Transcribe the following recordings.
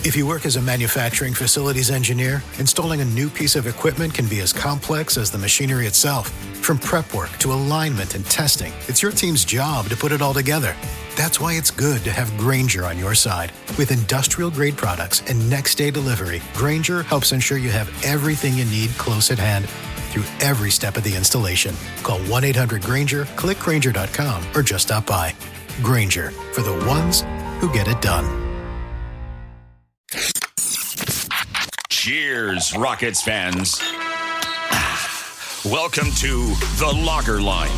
If you work as a manufacturing facilities engineer, installing a new piece of equipment can be as complex as the machinery itself. From prep work to alignment and testing, it's your team's job to put it all together. That's why it's good to have Grainger on your side. With industrial-grade products and next-day delivery, Grainger helps ensure you have everything you need close at hand through every step of the installation. Call 1-800-GRAINGER, click Grainger.com, or just stop by. Grainger, for the ones who get it done. Cheers, Rockets fans. Welcome to The Logger Line,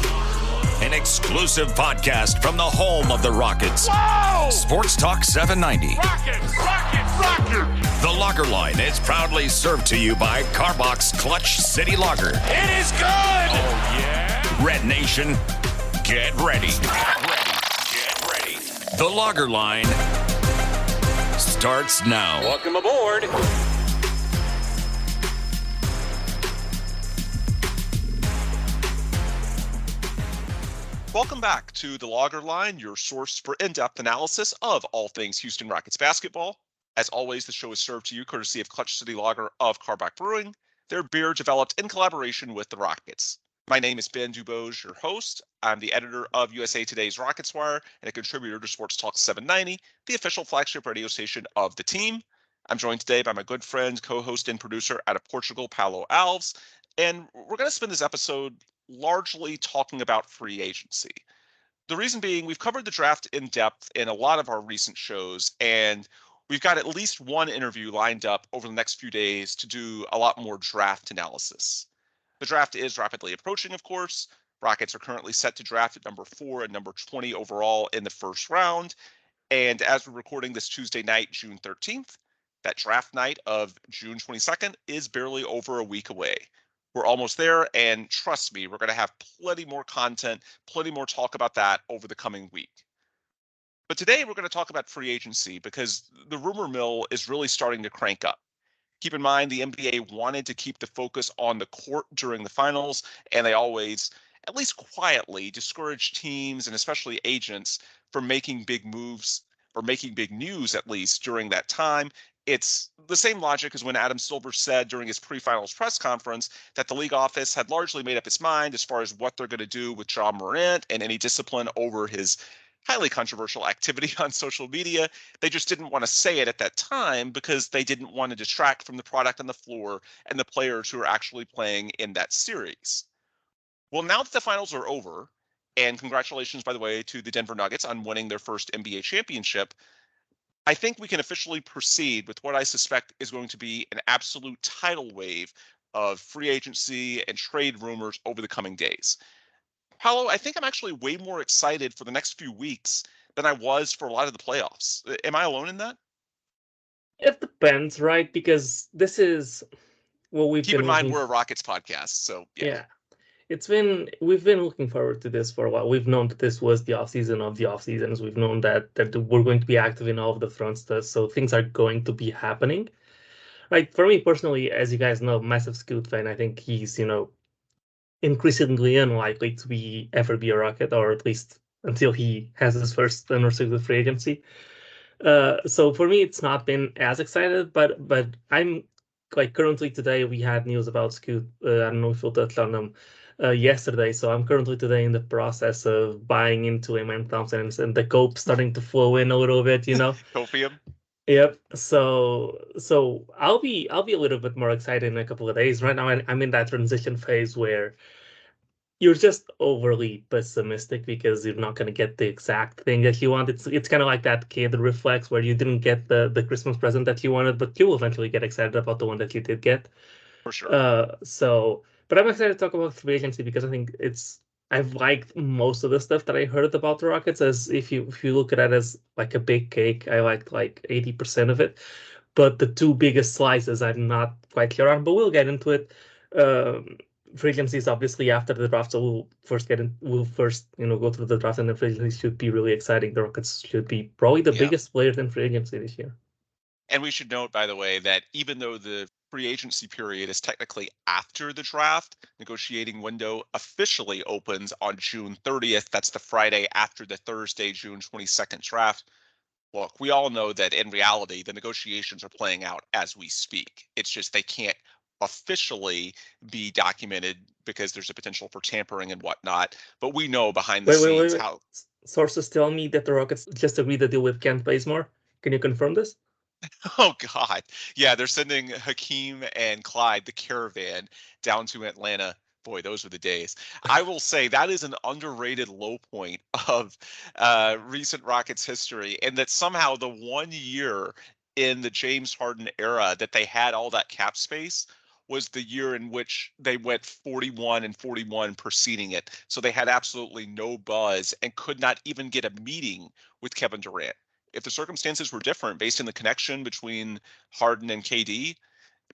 an exclusive podcast from the home of the Rockets. Whoa! Sports Talk 790. Rockets! The Logger Line is proudly served to you by Carbox Clutch City Lager. It is good! Oh, yeah? Red Nation, get ready. Get ready. The Logger Line starts now. Welcome aboard. Welcome back to The Logger Line, your source for in-depth analysis of all things Houston Rockets basketball. As always, the show is served to you courtesy of Clutch City Lager of Karbach Brewing, their beer developed in collaboration with the Rockets. My name is Ben DuBose, your host. I'm the editor of USA Today's Rockets Wire and a contributor to Sports Talk 790, the official flagship radio station of the team. I'm joined today by my good friend, co-host, and producer out of Portugal, Paulo Alves, and we're going to spend this episode largely talking about free agency. The reason being, we've covered the draft in depth in a lot of our recent shows, and we've got at least one interview lined up over the next few days to do a lot more draft analysis. The draft is rapidly approaching, of course. Rockets are currently set to draft at number 4 and number 20 overall in the first round. And as we're recording this Tuesday night, June 13th, that draft night of June 22nd is barely over a week away. We're almost there, and trust me, we're going to have plenty more content, plenty more talk about that over the coming week. But today we're going to talk about free agency because the rumor mill is really starting to crank up. Keep in mind, the NBA wanted to keep the focus on the court during the finals, and they always, at least quietly, discourage teams and especially agents from making big moves or making big news, at least during that time. It's the same logic as when Adam Silver said during his pre-finals press conference that the league office had largely made up its mind as far as what they're going to do with Ja Morant and any discipline over his highly controversial activity on social media. They just didn't want to say it at that time because they didn't want to distract from the product on the floor and the players who are actually playing in that series. Well, now that the finals are over, and congratulations, by the way, to the Denver Nuggets on winning their first NBA championship, I think we can officially proceed with what I suspect is going to be an absolute tidal wave of free agency and trade rumors over the coming days. Paulo, I think I'm actually way more excited for the next few weeks than I was for a lot of the playoffs. Am I alone in that? It depends, right? Because this is what we've Keep been in mind looking we're a Rockets podcast, so yeah. We've been looking forward to this for a while. We've known that this was the offseason of the offseasons. We've known that we're going to be active in all of the fronts, so things are going to be happening. Right, for me personally, as you guys know, massive Scoot fan, I think he's, increasingly unlikely to ever be a Rocket, or at least until he has his first unrestricted free agency. So for me, it's not been as excited, but I'm like currently today we had news about Scoot. I don't know if we'll touch on them yesterday. So I'm currently today in the process of buying into Amen Thompson and the cope starting to flow in a little bit, Copium. Yep. So I'll be a little bit more excited in a couple of days. Right now, I'm in that transition phase where you're just overly pessimistic because you're not going to get the exact thing that you want. It's kind of like that kid reflex where you didn't get the Christmas present that you wanted, but you will eventually get excited about the one that you did get. For sure. But I'm excited to talk about free agency because I think I've liked most of the stuff that I heard about the Rockets. As if you look at it as like a big cake, I liked like 80% of it. But the two biggest slices I'm not quite clear on, but we'll get into it. Free agency is obviously after the draft, so we'll first go through the draft, and the free agency should be really exciting. The Rockets should be probably the biggest players in free agency this year. And we should note, by the way, that even though the free agency period is technically after the draft, negotiating window officially opens on June 30th. That's the Friday after the Thursday, June 22nd draft. Look, we all know that in reality, the negotiations are playing out as we speak. It's just they can't officially be documented because there's a potential for tampering and whatnot. But we know behind the scenes Wait. how. Sources tell me that the Rockets just agreed to deal with Kent Bazemore. Can you confirm this? Oh God, yeah, they're sending Hakeem and Clyde, the caravan, down to Atlanta. Boy, those were the days. I will say that is an underrated low point of recent Rockets history, and that somehow the 1 year in the James Harden era that they had all that cap space was the year in which they went 41 and 41 preceding it. So they had absolutely no buzz and could not even get a meeting with Kevin Durant. If the circumstances were different based on the connection between Harden and KD,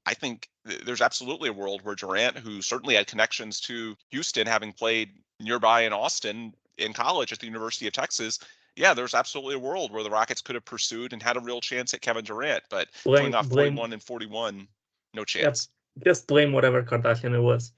I think there's absolutely a world where Durant, who certainly had connections to Houston, having played nearby in Austin in college at the University of Texas, yeah, there's absolutely a world where the Rockets could have pursued and had a real chance at Kevin Durant. But coming off Blame, 41 and 41, no yep, chance. just blame whatever Kardashian it was.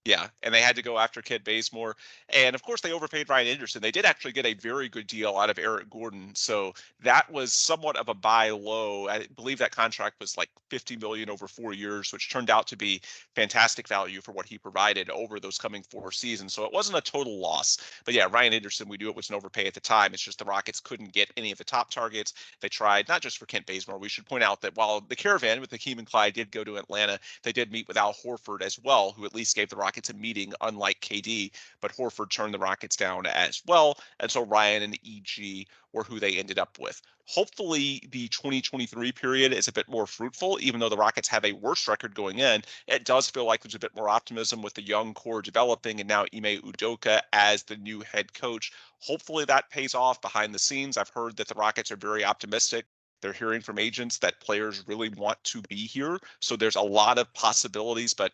Yeah, and they had to go after Kent Bazemore. And of course, they overpaid Ryan Anderson. They did actually get a very good deal out of Eric Gordon. So that was somewhat of a buy low. I believe that contract was like 50 million over 4 years, which turned out to be fantastic value for what he provided over those coming 4 seasons. So it wasn't a total loss. But yeah, Ryan Anderson, we knew it was an overpay at the time. It's just the Rockets couldn't get any of the top targets. They tried, not just for Kent Bazemore. We should point out that while the caravan with Hakeem and Clyde did go to Atlanta, they did meet with Al Horford as well, who at least gave the Rockets a meeting, unlike KD. But Horford turned the Rockets down as well. And so Ryan and EG were who they ended up with. Hopefully, the 2023 period is a bit more fruitful, even though the Rockets have a worse record going in. It does feel like there's a bit more optimism with the young core developing and now Ime Udoka as the new head coach. Hopefully, that pays off behind the scenes. I've heard that the Rockets are very optimistic. They're hearing from agents that players really want to be here. So there's a lot of possibilities, but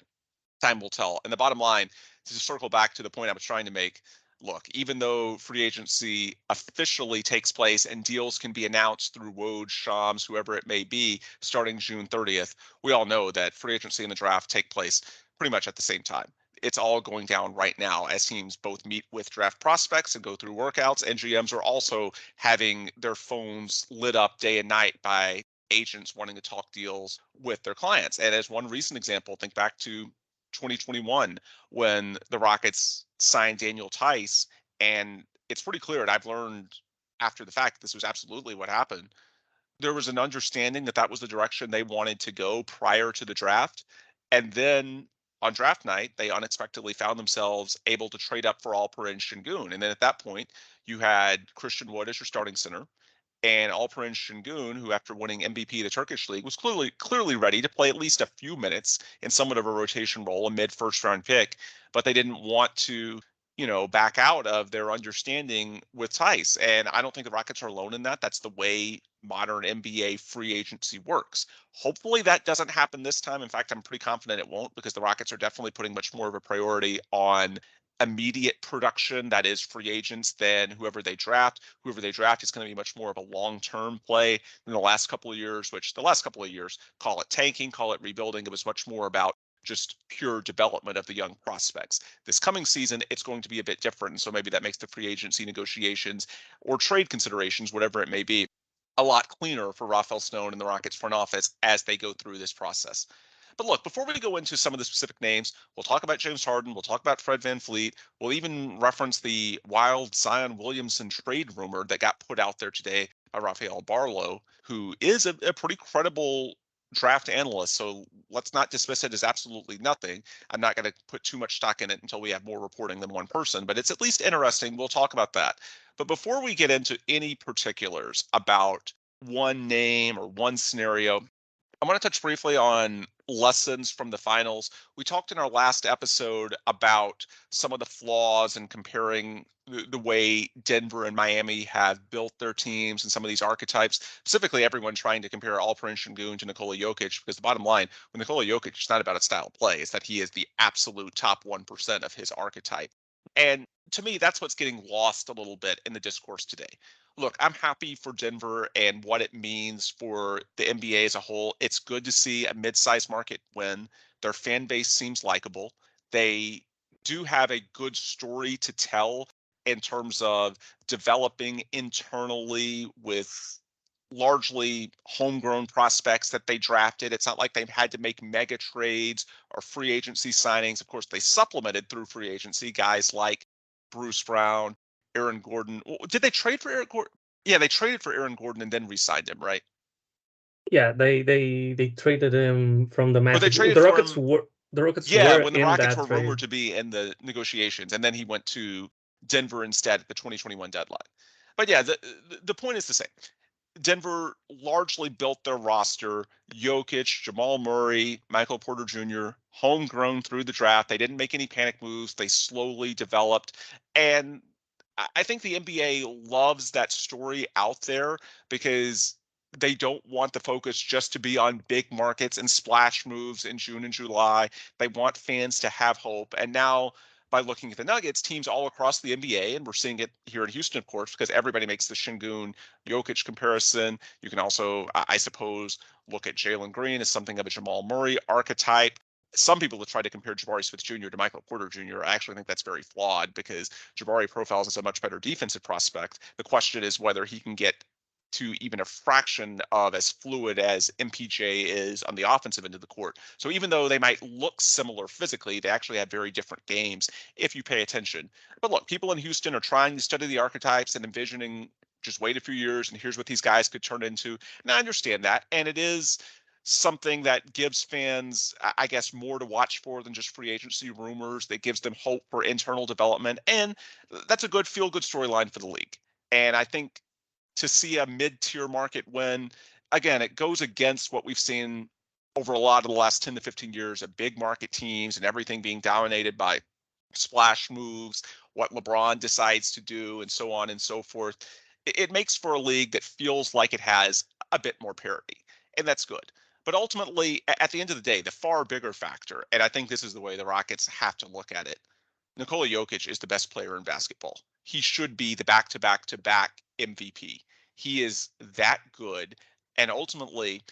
time will tell. And the bottom line, to circle back to the point I was trying to make, look, even though free agency officially takes place and deals can be announced through Woj, Shams, whoever it may be, starting June 30th, we all know that free agency and the draft take place pretty much at the same time. It's all going down right now as teams both meet with draft prospects and go through workouts, and GMs are also having their phones lit up day and night by agents wanting to talk deals with their clients. And as one recent example, think back to 2021 when the Rockets signed Daniel Tice. And it's pretty clear, and I've learned after the fact, this was absolutely what happened. There was an understanding that that was the direction they wanted to go prior to the draft. And then on draft night, they unexpectedly found themselves able to trade up for Alperen Şengün. And then at that point, you had Christian Wood as your starting center and Alperen Şengün, who after winning MVP of the Turkish League was clearly ready to play at least a few minutes in somewhat of a rotation role, a mid first round pick, but they didn't want to, back out of their understanding with Tice. And I don't think the Rockets are alone in that. That's the way modern NBA free agency works. Hopefully that doesn't happen this time. In fact, I'm pretty confident it won't, because the Rockets are definitely putting much more of a priority on immediate production, that is free agents, than whoever they draft. Whoever they draft is going to be much more of a long-term play than the last couple of years, which the last couple of years, call it tanking, call it rebuilding. It was much more about just pure development of the young prospects. This coming season, it's going to be a bit different. And so maybe that makes the free agency negotiations or trade considerations, whatever it may be, a lot cleaner for Rafael Stone and the Rockets front office as they go through this process. But look, before we go into some of the specific names, we'll talk about James Harden. We'll talk about Fred VanVleet. We'll even reference the wild Zion Williamson trade rumor that got put out there today by Rafael Barlow, who is a pretty credible draft analyst. So let's not dismiss it as absolutely nothing. I'm not going to put too much stock in it until we have more reporting than one person, but it's at least interesting. We'll talk about that. But before we get into any particulars about one name or one scenario, I want to touch briefly on lessons from the finals. We talked in our last episode about some of the flaws and comparing the way Denver and Miami have built their teams and some of these archetypes, specifically everyone trying to compare Alperen Şengün to Nikola Jokic, because the bottom line, with Nikola Jokic, it's not about a style of play, it's that he is the absolute top 1% of his archetype. And to me, that's what's getting lost a little bit in the discourse today. Look, I'm happy for Denver and what it means for the NBA as a whole. It's good to see a mid-sized market win. Their fan base seems likable. They do have a good story to tell in terms of developing internally with largely homegrown prospects that they drafted. It's not like they've had to make mega trades or free agency signings. Of course, they supplemented through free agency guys like Bruce Brown, Aaron Gordon. Did they trade for Aaron Gordon? Yeah, they traded for Aaron Gordon and then re-signed him, right? Yeah, they traded him from the Or Magic. they traded The for Rockets him. were the Rockets Yeah, were when the in Rockets that were trade. rumored to be in the negotiations, and then he went to Denver instead at the 2021 deadline. But yeah, the point is the same. Denver largely built their roster. Jokic, Jamal Murray, Michael Porter Jr., homegrown through the draft. They didn't make any panic moves. They slowly developed. And I think the NBA loves that story out there because they don't want the focus just to be on big markets and splash moves in June and July. They want fans to have hope. And now, by looking at the Nuggets, teams all across the NBA, and we're seeing it here in Houston, of course, because everybody makes the Şengün Jokic comparison. You can also, I suppose, look at Jalen Green as something of a Jamal Murray archetype. Some people have tried to compare Jabari Smith Jr. to Michael Porter Jr. I actually think that's very flawed because Jabari profiles as a much better defensive prospect. The question is whether he can get to even a fraction of as fluid as MPJ is on the offensive end of the court. So even though they might look similar physically, they actually have very different games if you pay attention. But look, people in Houston are trying to study the archetypes and envisioning just wait a few years and here's what these guys could turn into. And I understand that. And it is something that gives fans, I guess, more to watch for than just free agency rumors. That gives them hope for internal development. And that's a good feel-good storyline for the league. And I think to see a mid-tier market win, again, it goes against what we've seen over a lot of the last 10 to 15 years of big market teams and everything being dominated by splash moves, what LeBron decides to do, and so on and so forth. It makes for a league that feels like it has a bit more parity, and that's good. But ultimately, at the end of the day, the far bigger factor, and I think this is the way the Rockets have to look at it, Nikola Jokic is the best player in basketball. He should be the back-to-back-to-back MVP. He is that good. And ultimately,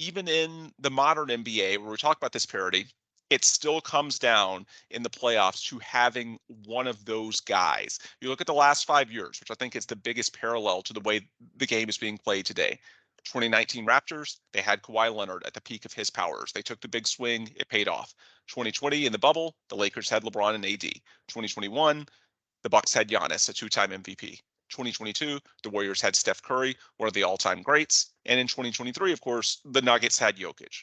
even in the modern NBA, where we talk about this parity, it still comes down in the playoffs to having one of those guys. You look at the last 5 years, which I think is the biggest parallel to the way the game is being played today. 2019 Raptors, they had Kawhi Leonard at the peak of his powers. They took the big swing, it paid off. 2020 in the bubble, the Lakers had LeBron and AD. 2021, the Bucks had Giannis, a two-time MVP. 2022, the Warriors had Steph Curry, one of the all-time greats. And in 2023, of course, the Nuggets had Jokic.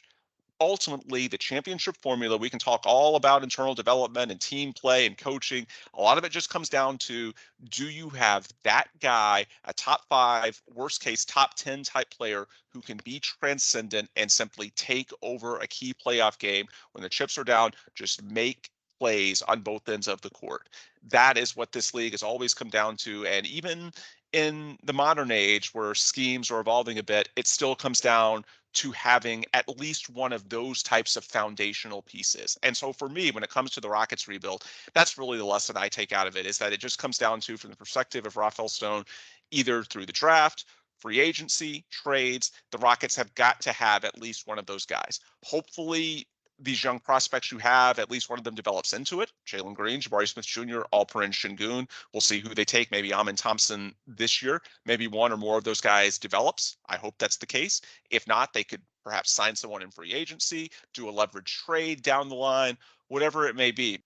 Ultimately, the championship formula, we can talk all about internal development and team play and coaching. A lot of it just comes down to, do you have that guy, a top 5, worst case top 10 type player who can be transcendent and simply take over a key playoff game when the chips are down, just make plays on both ends of the court. That is what this league has always come down to. And even in the modern age where schemes are evolving a bit, it still comes down to having at least one of those types of foundational pieces. And so for me, when it comes to the Rockets rebuild, that's really the lesson I take out of it, is that it just comes down to, from the perspective of Rafael Stone, either through the draft, free agency, trades, the Rockets have got to have at least one of those guys. Hopefully, these young prospects you have, at least one of them develops into it. Jalen Green, Jabari Smith Jr., Alperen Şengün. We'll see who they take. Maybe Amin Thompson this year. Maybe one or more of those guys develops. I hope that's the case. If not, they could perhaps sign someone in free agency, do a leverage trade down the line, whatever it may be.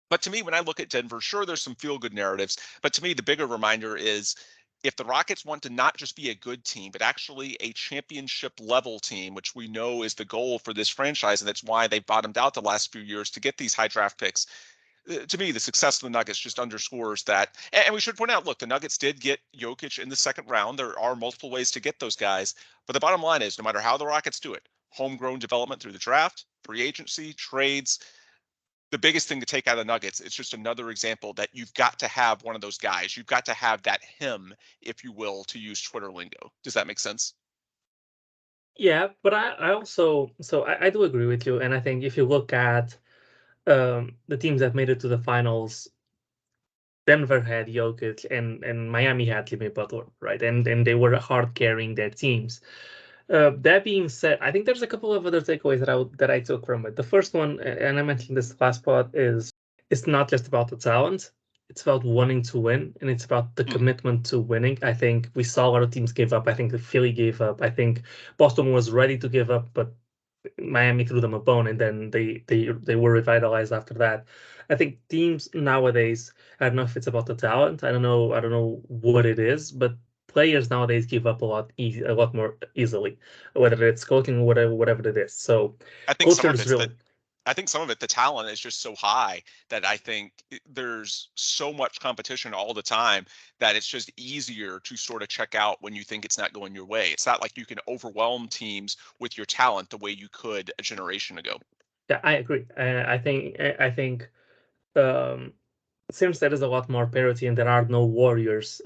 But to me, when I look at Denver, sure, there's some feel-good narratives. But to me, the bigger reminder is, if the Rockets want to not just be a good team, but actually a championship level team, which we know is the goal for this franchise, and that's why they've bottomed out the last few years to get these high draft picks. To me, the success of the Nuggets just underscores that. And we should point out, look, the Nuggets did get Jokic in the second round. There are multiple ways to get those guys. But the bottom line is, no matter how the Rockets do it, homegrown development through the draft, free agency, trades, the biggest thing to take out of the Nuggets, it's just another example that you've got to have one of those guys. You've got to have that him, if you will, to use Twitter lingo. Does that make sense? Yeah, but I also, so I do agree with you. And I think if you look at the teams that made it to the finals, Denver had Jokic and Miami had Jimmy Butler, right? And they were hard carrying their teams. That being said, I think there's a couple of other takeaways that I took from it. The first one, and I mentioned this last part, is it's not just about the talent; it's about wanting to win, and it's about the commitment to winning. I think we saw a lot of teams give up. I think the Philly gave up. I think Boston was ready to give up, but Miami threw them a bone, and then they were revitalized after that. I think teams nowadays, I don't know if it's about the talent. I don't know what it is, but players nowadays give up a lot more easily, whether it's coaching or whatever it is. So I think some culture of is it's really. that I think some of it, the talent is just so high that I think there's so much competition all the time that it's just easier to sort of check out when you think it's not going your way. It's not like you can overwhelm teams with your talent the way you could a generation ago. Yeah, I agree. I think um, since there is a lot more parity and there are no warriors,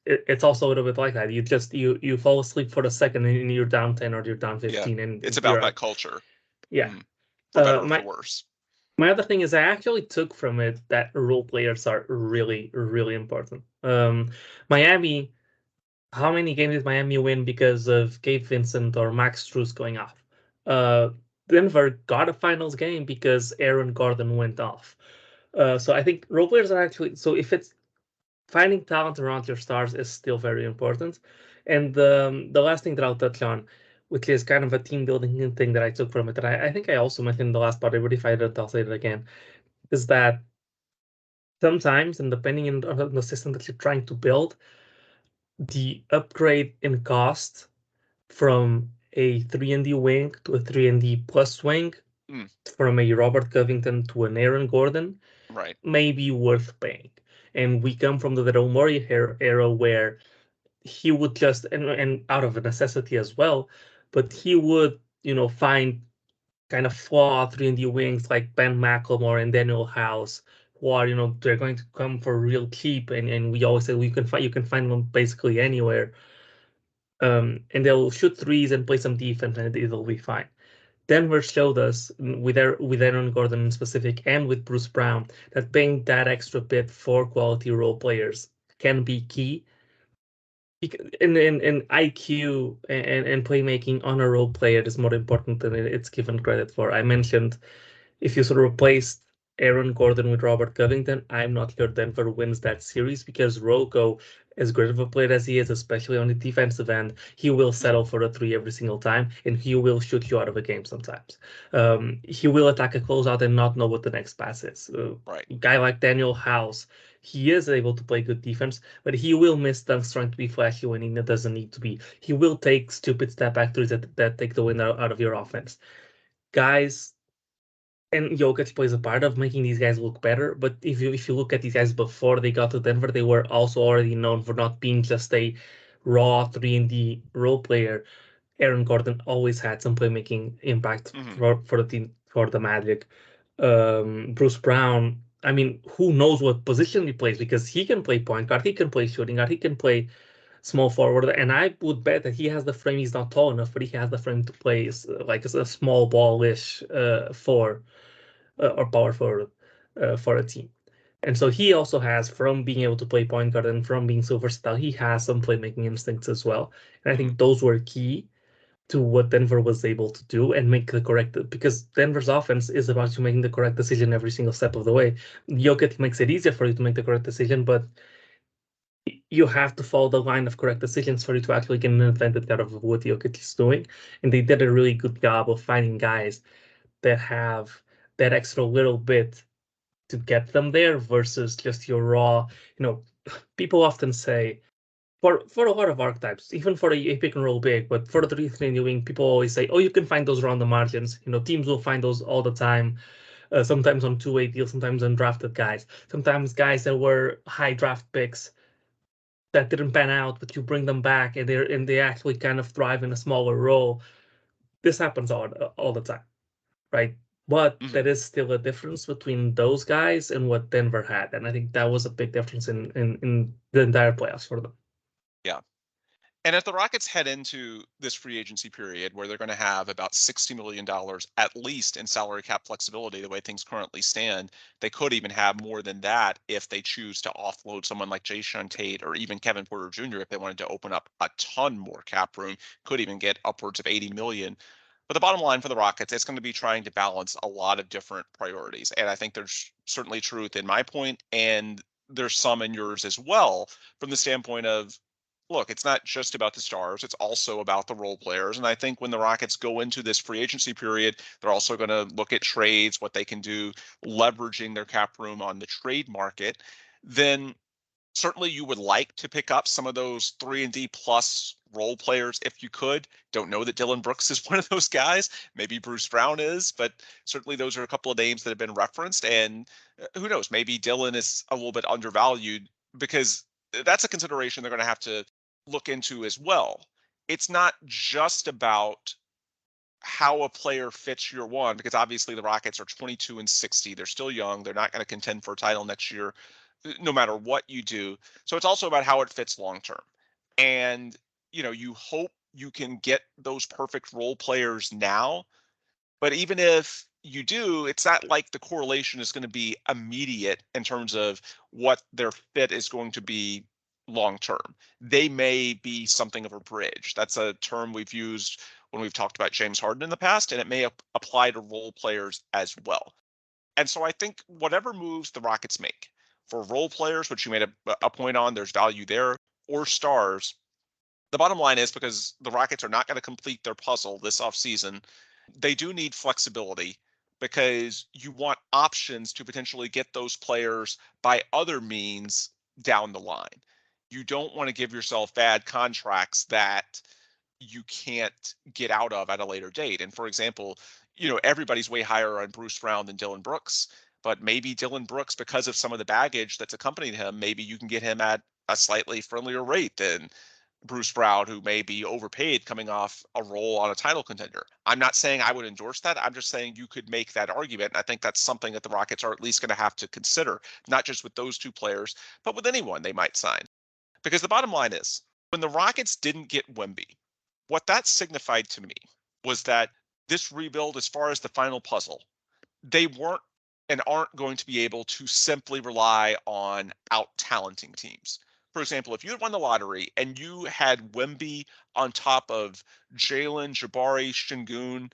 it's also a little bit like that. You fall asleep for a second and you're down 10 or you're down Yeah, 15 and it's you're about that out. culture, Yeah. mhm, for better Uh, or for my worse. my other thing is I actually took from it that role players are really, really important. Miami, how many games did Miami win because of Gabe Vincent or Max Strus going off? Uh, Denver got a finals game because Aaron Gordon went off. So I think role players are actually, so if it's finding talent around your stars is still very important. And the last thing that I'll touch on, which is kind of a team building thing that I took from it, that I think I also mentioned in the last part, but if I didn't, I'll say it again, is that sometimes, and depending on the system that you're trying to build, the upgrade in cost from a 3-and-D wing to a 3-and-D plus wing, Mm, from a Robert Covington to an Aaron Gordon, right. may be worth paying. And we come from the Daryl Morey era where he would just, and out of a necessity as well, but he would, find kind of flawed 3-and-D wings like Ben McLemore and Daniel House, who are, they're going to come for real cheap, and we always say you can find them basically anywhere. And they'll shoot threes and play some defense, and it'll be fine. Denver showed us with Aaron Gordon in specific and with Bruce Brown that paying that extra bit for quality role players can be key. In IQ and playmaking on a role player is more important than it's given credit for. I mentioned if you sort of replaced Aaron Gordon with Robert Covington, I'm not sure Denver wins that series because Rocco, as great of a player as he is, especially on the defensive end, he will Mm, settle for a three every single time, and he will shoot you out of a game sometimes. He will attack a closeout and not know what the next pass is. right. A guy like Daniel House, he is able to play good defense, but he will miss dunks trying to be flashy when he doesn't need to be. He will take stupid step back threes that take the wind out of your offense. Guys, and Jokic plays a part of making these guys look better. But if you look at these guys before they got to Denver, they were also already known for not being just a raw 3-and-D role player. Aaron Gordon always had some playmaking impact Hmm. for the team, for the Magic. Bruce Brown, I mean, who knows what position he plays because he can play point guard, he can play shooting guard, he can play small forward, and I would bet that he has the frame. He's not tall enough, but he has the frame to play like a small ball-ish four or power forward for a team. And so he also has, from being able to play point guard and from being so versatile, he has some playmaking instincts as well. And I Hmm. think those were key to what Denver was able to do and make the correct, because Denver's offense is about you making the correct decision every single step of the way. Jokic makes it easier for you to make the correct decision, but you have to follow the line of correct decisions for you to actually get an advantage out of what Jokic is doing. And they did a really good job of finding guys that have that extra little bit to get them there versus just your raw, people often say for a lot of archetypes, even for a pick and roll big, but for the 3 wing, people always say, oh, you can find those around the margins. Teams will find those all the time. Sometimes on two-way deals, sometimes undrafted guys, sometimes guys that were high draft picks that didn't pan out, but you bring them back and they actually kind of thrive in a smaller role. This happens all the time, right? But Hmm. there is still a difference between those guys and what Denver had, and I think that was a big difference in the entire playoffs for them. Yeah. And if the Rockets head into this free agency period where they're going to have about $60 million at least in salary cap flexibility, the way things currently stand, they could even have more than that if they choose to offload someone like Jayshawn Tate or even Kevin Porter Jr. if they wanted to open up a ton more cap room, could even get upwards of 80 million. But the bottom line for the Rockets, it's going to be trying to balance a lot of different priorities. And I think there's certainly truth in my point, and there's some in yours as well, from the standpoint of, look, it's not just about the stars, it's also about the role players. And I think when the Rockets go into this free agency period, they're also going to look at trades, what they can do, leveraging their cap room on the trade market. Then certainly you would like to pick up some of those 3-and-D plus role players if you could. Don't know that Dillon Brooks is one of those guys. Maybe Bruce Brown is, but certainly those are a couple of names that have been referenced. And who knows, maybe Dillon is a little bit undervalued, because that's a consideration they're going to have to look into as well. It's not just about how a player fits year one, because obviously the Rockets are 22-60. They're still young. They're not going to contend for a title next year, no matter what you do. So it's also about how it fits long term. And, you hope you can get those perfect role players now. But even if you do, it's not like the correlation is going to be immediate in terms of what their fit is going to be long term. They may be something of a bridge. That's a term we've used when we've talked about James Harden in the past, and it may apply to role players as well. And so I think whatever moves the Rockets make for role players, which you made a point on, there's value there, or stars. The bottom line is, because the Rockets are not going to complete their puzzle this offseason, they do need flexibility, because you want options to potentially get those players by other means down the line. You don't want to give yourself bad contracts that you can't get out of at a later date. And for example, everybody's way higher on Bruce Brown than Dillon Brooks, but maybe Dillon Brooks, because of some of the baggage that's accompanied him, maybe you can get him at a slightly friendlier rate than Bruce Brown, who may be overpaid coming off a role on a title contender. I'm not saying I would endorse that. I'm just saying you could make that argument. And I think that's something that the Rockets are at least going to have to consider, not just with those two players, but with anyone they might sign. Because the bottom line is, when the Rockets didn't get Wemby, what that signified to me was that this rebuild, as far as the final puzzle, they weren't and aren't going to be able to simply rely on out-talenting teams. For example, if you had won the lottery and you had Wemby on top of Jalen, Jabari, Şengün,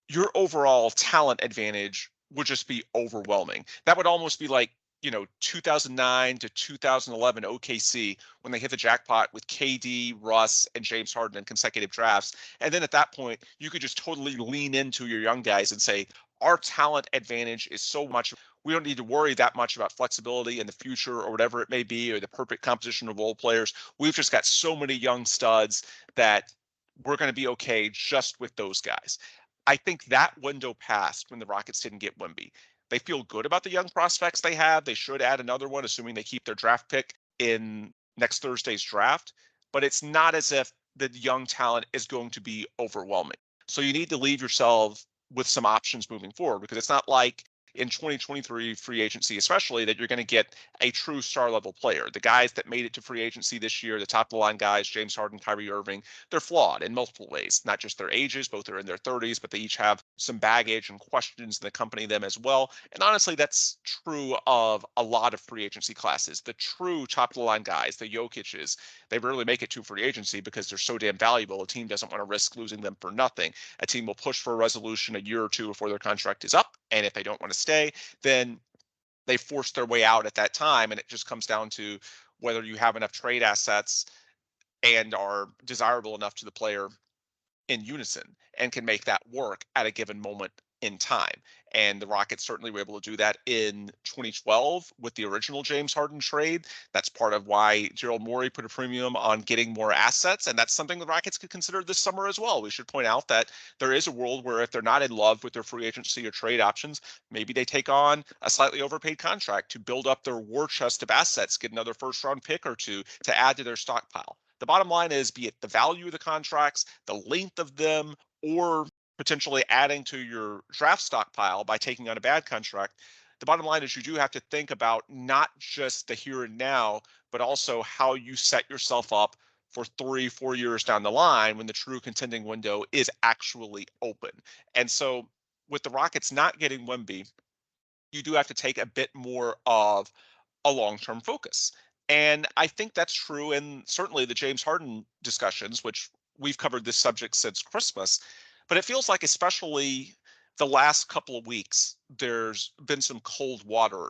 your overall talent advantage would just be overwhelming. That would almost be like, 2009 to 2011 OKC, when they hit the jackpot with KD, Russ, and James Harden in consecutive drafts. And then at that point, you could just totally lean into your young guys and say, our talent advantage is so much. We don't need to worry that much about flexibility in the future or whatever it may be, or the perfect composition of role players. We've just got so many young studs that we're going to be okay just with those guys. I think that window passed when the Rockets didn't get Wemby. They feel good about the young prospects they have. They should add another one, assuming they keep their draft pick in next Thursday's draft. But it's not as if the young talent is going to be overwhelming. So you need to leave yourself with some options moving forward, because it's not like in 2023 free agency, especially, that you're going to get a true star level player. The guys that made it to free agency this year, the top of the line guys, James Harden, Kyrie Irving, they're flawed in multiple ways, not just their ages, both are in their 30s, but they each have some baggage and questions that accompany them as well. And honestly, that's true of a lot of free agency classes. The true top of the line guys, the Jokic's, they rarely make it to free agency because they're so damn valuable. A team doesn't want to risk losing them for nothing. A team will push for a resolution a year or two before their contract is up. And if they don't want to stay, then they force their way out at that time. And it just comes down to whether you have enough trade assets and are desirable enough to the player in unison and can make that work at a given moment in time. And the Rockets certainly were able to do that in 2012 with the original James Harden trade. That's part of why Gerald Morey put a premium on getting more assets. And that's something the Rockets could consider this summer as well. We should point out that there is a world where if they're not in love with their free agency or trade options, maybe they take on a slightly overpaid contract to build up their war chest of assets, get another first round pick or two to add to their stockpile. The bottom line is, be it the value of the contracts, the length of them, or potentially adding to your draft stockpile by taking on a bad contract, the bottom line is you do have to think about not just the here and now, but also how you set yourself up for 3-4 years down the line when the true contending window is actually open. And so with the Rockets not getting Wemby, you do have to take a bit more of a long-term focus. And I think that's true in certainly the James Harden discussions, which we've covered this subject since Christmas. But it feels like, especially the last couple of weeks, there's been some cold water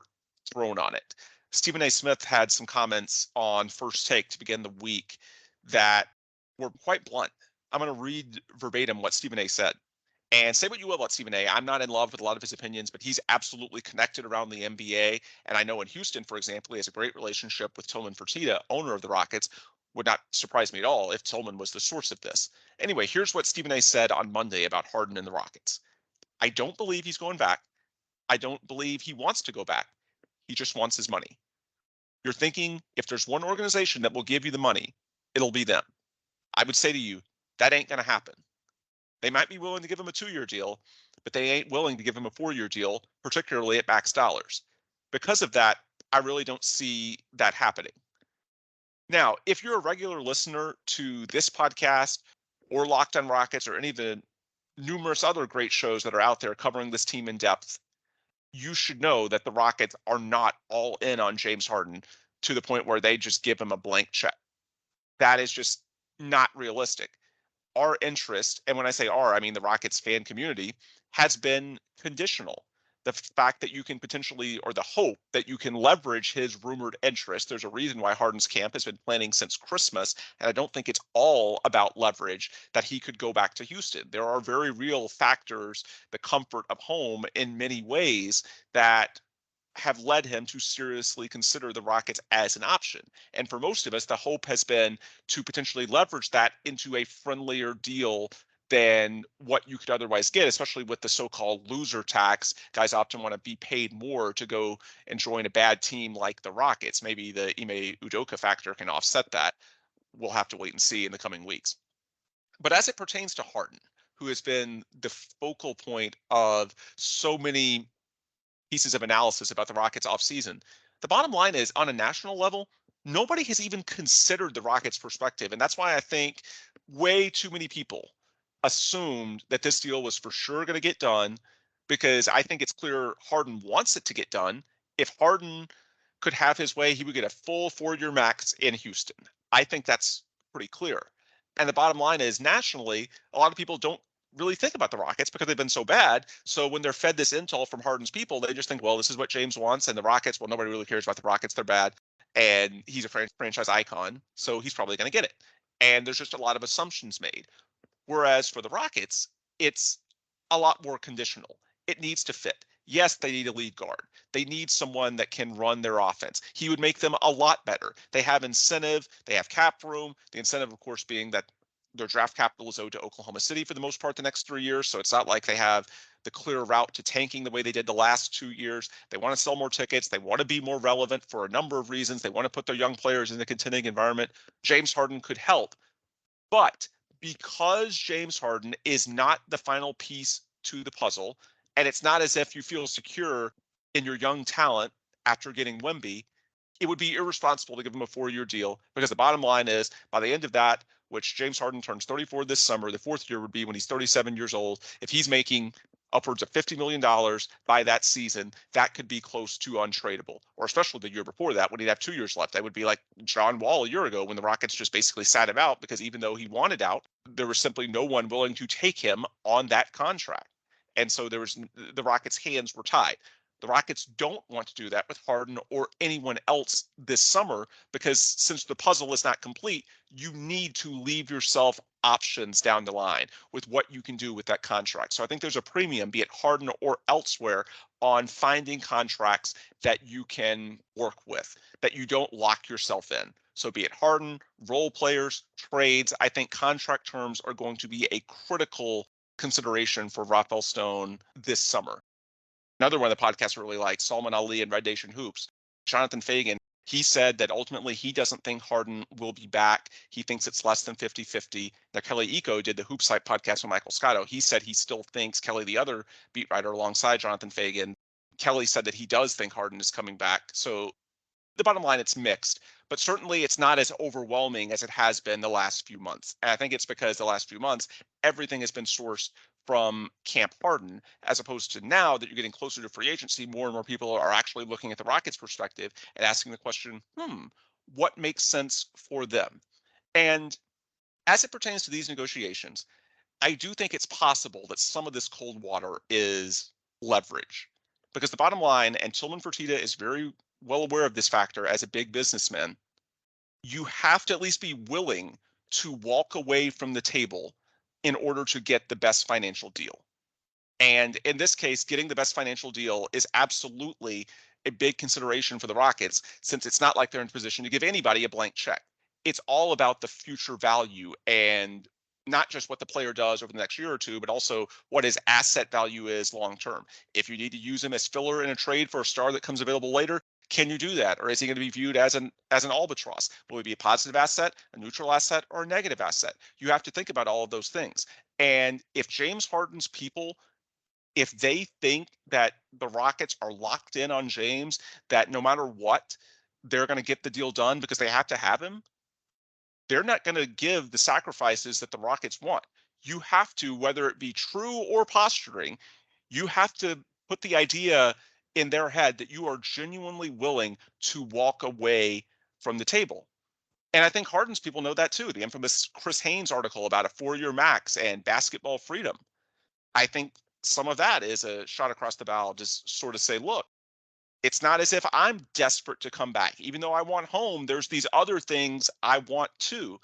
thrown on it. Stephen A. Smith had some comments on First Take to begin the week that were quite blunt. I'm going to read verbatim what Stephen A. said. And say what you will about Stephen A. I'm not in love with a lot of his opinions, but he's absolutely connected around the NBA. And I know in Houston, for example, he has a great relationship with Tillman Fertitta, owner of the Rockets. Would not surprise me at all if Tillman was the source of this. Anyway, here's what Stephen A. said on Monday about Harden and the Rockets. I don't believe he's going back. I don't believe he wants to go back. He just wants his money. You're thinking if there's one organization that will give you the money, it'll be them. I would say to you, that ain't going to happen. They might be willing to give him a 2-year deal, but they ain't willing to give him a 4-year deal, particularly at max dollars. Because of that, I really don't see that happening. Now, if you're a regular listener to this podcast or Locked on Rockets or any of the numerous other great shows that are out there covering this team in depth, you should know that the Rockets are not all in on James Harden to the point where they just give him a blank check. That is just not realistic. Our interest, and when I say our, I mean the Rockets fan community, has been conditional. The fact that you can potentially, or the hope that you can leverage his rumored interest. There's a reason why Harden's camp has been planning since Christmas, and I don't think it's all about leverage that he could go back to Houston. There are very real factors, the comfort of home in many ways, that have led him to seriously consider the Rockets as an option. And for most of us, the hope has been to potentially leverage that into a friendlier deal than what you could otherwise get, especially with the so-called loser tax. Guys often want to be paid more to go and join a bad team like the Rockets. Maybe the Ime Udoka factor can offset that. We'll have to wait and see in the coming weeks. But as it pertains to Harden, who has been the focal point of so many pieces of analysis about the Rockets offseason, the bottom line is, on a national level, nobody has even considered the Rockets' perspective. And that's why I think way too many people assumed that this deal was for sure going to get done, because I think it's clear Harden wants it to get done. If Harden could have his way, he would get a full 4-year max in Houston. I think that's pretty clear. And the bottom line is, nationally, a lot of people don't really think about the Rockets because they've been so bad. So when they're fed this intel from Harden's people, they just think, well, this is what James wants. And the Rockets, well, nobody really cares about the Rockets. They're bad. And he's a franchise icon, so he's probably going to get it. And there's just a lot of assumptions made. Whereas for the Rockets, it's a lot more conditional. It needs to fit. Yes, they need a lead guard. They need someone that can run their offense. He would make them a lot better. They have incentive. They have cap room. The incentive, of course, being that their draft capital is owed to Oklahoma City for the most part the next 3 years. So it's not like they have the clear route to tanking the way they did the last 2 years. They want to sell more tickets. They want to be more relevant for a number of reasons. They want to put their young players in a contending environment. James Harden could help. But because James Harden is not the final piece to the puzzle, and it's not as if you feel secure in your young talent after getting Wemby, it would be irresponsible to give him a 4-year deal, because the bottom line is, by the end of that, which James Harden turns 34 this summer, the 4th year would be when he's 37 years old. If he's making upwards of $50 million by that season, that could be close to untradeable. Or especially the year before that, when he'd have 2 years left. That would be like John Wall a year ago, when the Rockets just basically sat him out, because even though he wanted out, there was simply no one willing to take him on that contract. And so the Rockets' hands were tied. The Rockets don't want to do that with Harden or anyone else this summer, because since the puzzle is not complete, you need to leave yourself options down the line with what you can do with that contract. So I think there's a premium, be it Harden or elsewhere, on finding contracts that you can work with, that you don't lock yourself in. So be it Harden, role players, trades, I think contract terms are going to be a critical consideration for Rafael Stone this summer. Another one of the podcasts I really like, Salman Ali and Red Nation Hoops, Jonathan Fagan, he said that ultimately he doesn't think Harden will be back. He thinks it's less than 50-50. Now, Kelly Iko did the Hoop Site podcast with Michael Scotto. He said he still thinks, Kelly, the other beat writer alongside Jonathan Fagan, Kelly said that he does think Harden is coming back. So the bottom line, it's mixed, but certainly it's not as overwhelming as it has been the last few months. And I think it's because the last few months, everything has been sourced from Camp Harden, as opposed to now that you're getting closer to free agency, more and more people are actually looking at the Rockets' perspective and asking the question, what makes sense for them? And as it pertains to these negotiations, I do think it's possible that some of this cold water is leverage. Because the bottom line, and Tillman Fertitta is very well aware of this factor as a big businessman, you have to at least be willing to walk away from the table in order to get the best financial deal. And in this case, getting the best financial deal is absolutely a big consideration for the Rockets, since it's not like they're in a position to give anybody a blank check. It's all about the future value and not just what the player does over the next year or two, but also what his asset value is long term. If you need to use him as filler in a trade for a star that comes available later, can you do that? Or is he going to be viewed as an albatross? Will he be a positive asset, a neutral asset, or a negative asset? You have to think about all of those things. And if James Harden's people, if they think that the Rockets are locked in on James, that no matter what, they're going to get the deal done because they have to have him, they're not going to give the sacrifices that the Rockets want. You have to, whether it be true or posturing, you have to put the idea in their head that you are genuinely willing to walk away from the table. And I think Harden's people know that too. The infamous Chris Haynes article about a 4-year max and basketball freedom. I think some of that is a shot across the bow to sort of say, look, it's not as if I'm desperate to come back. Even though I want home, there's these other things I want too.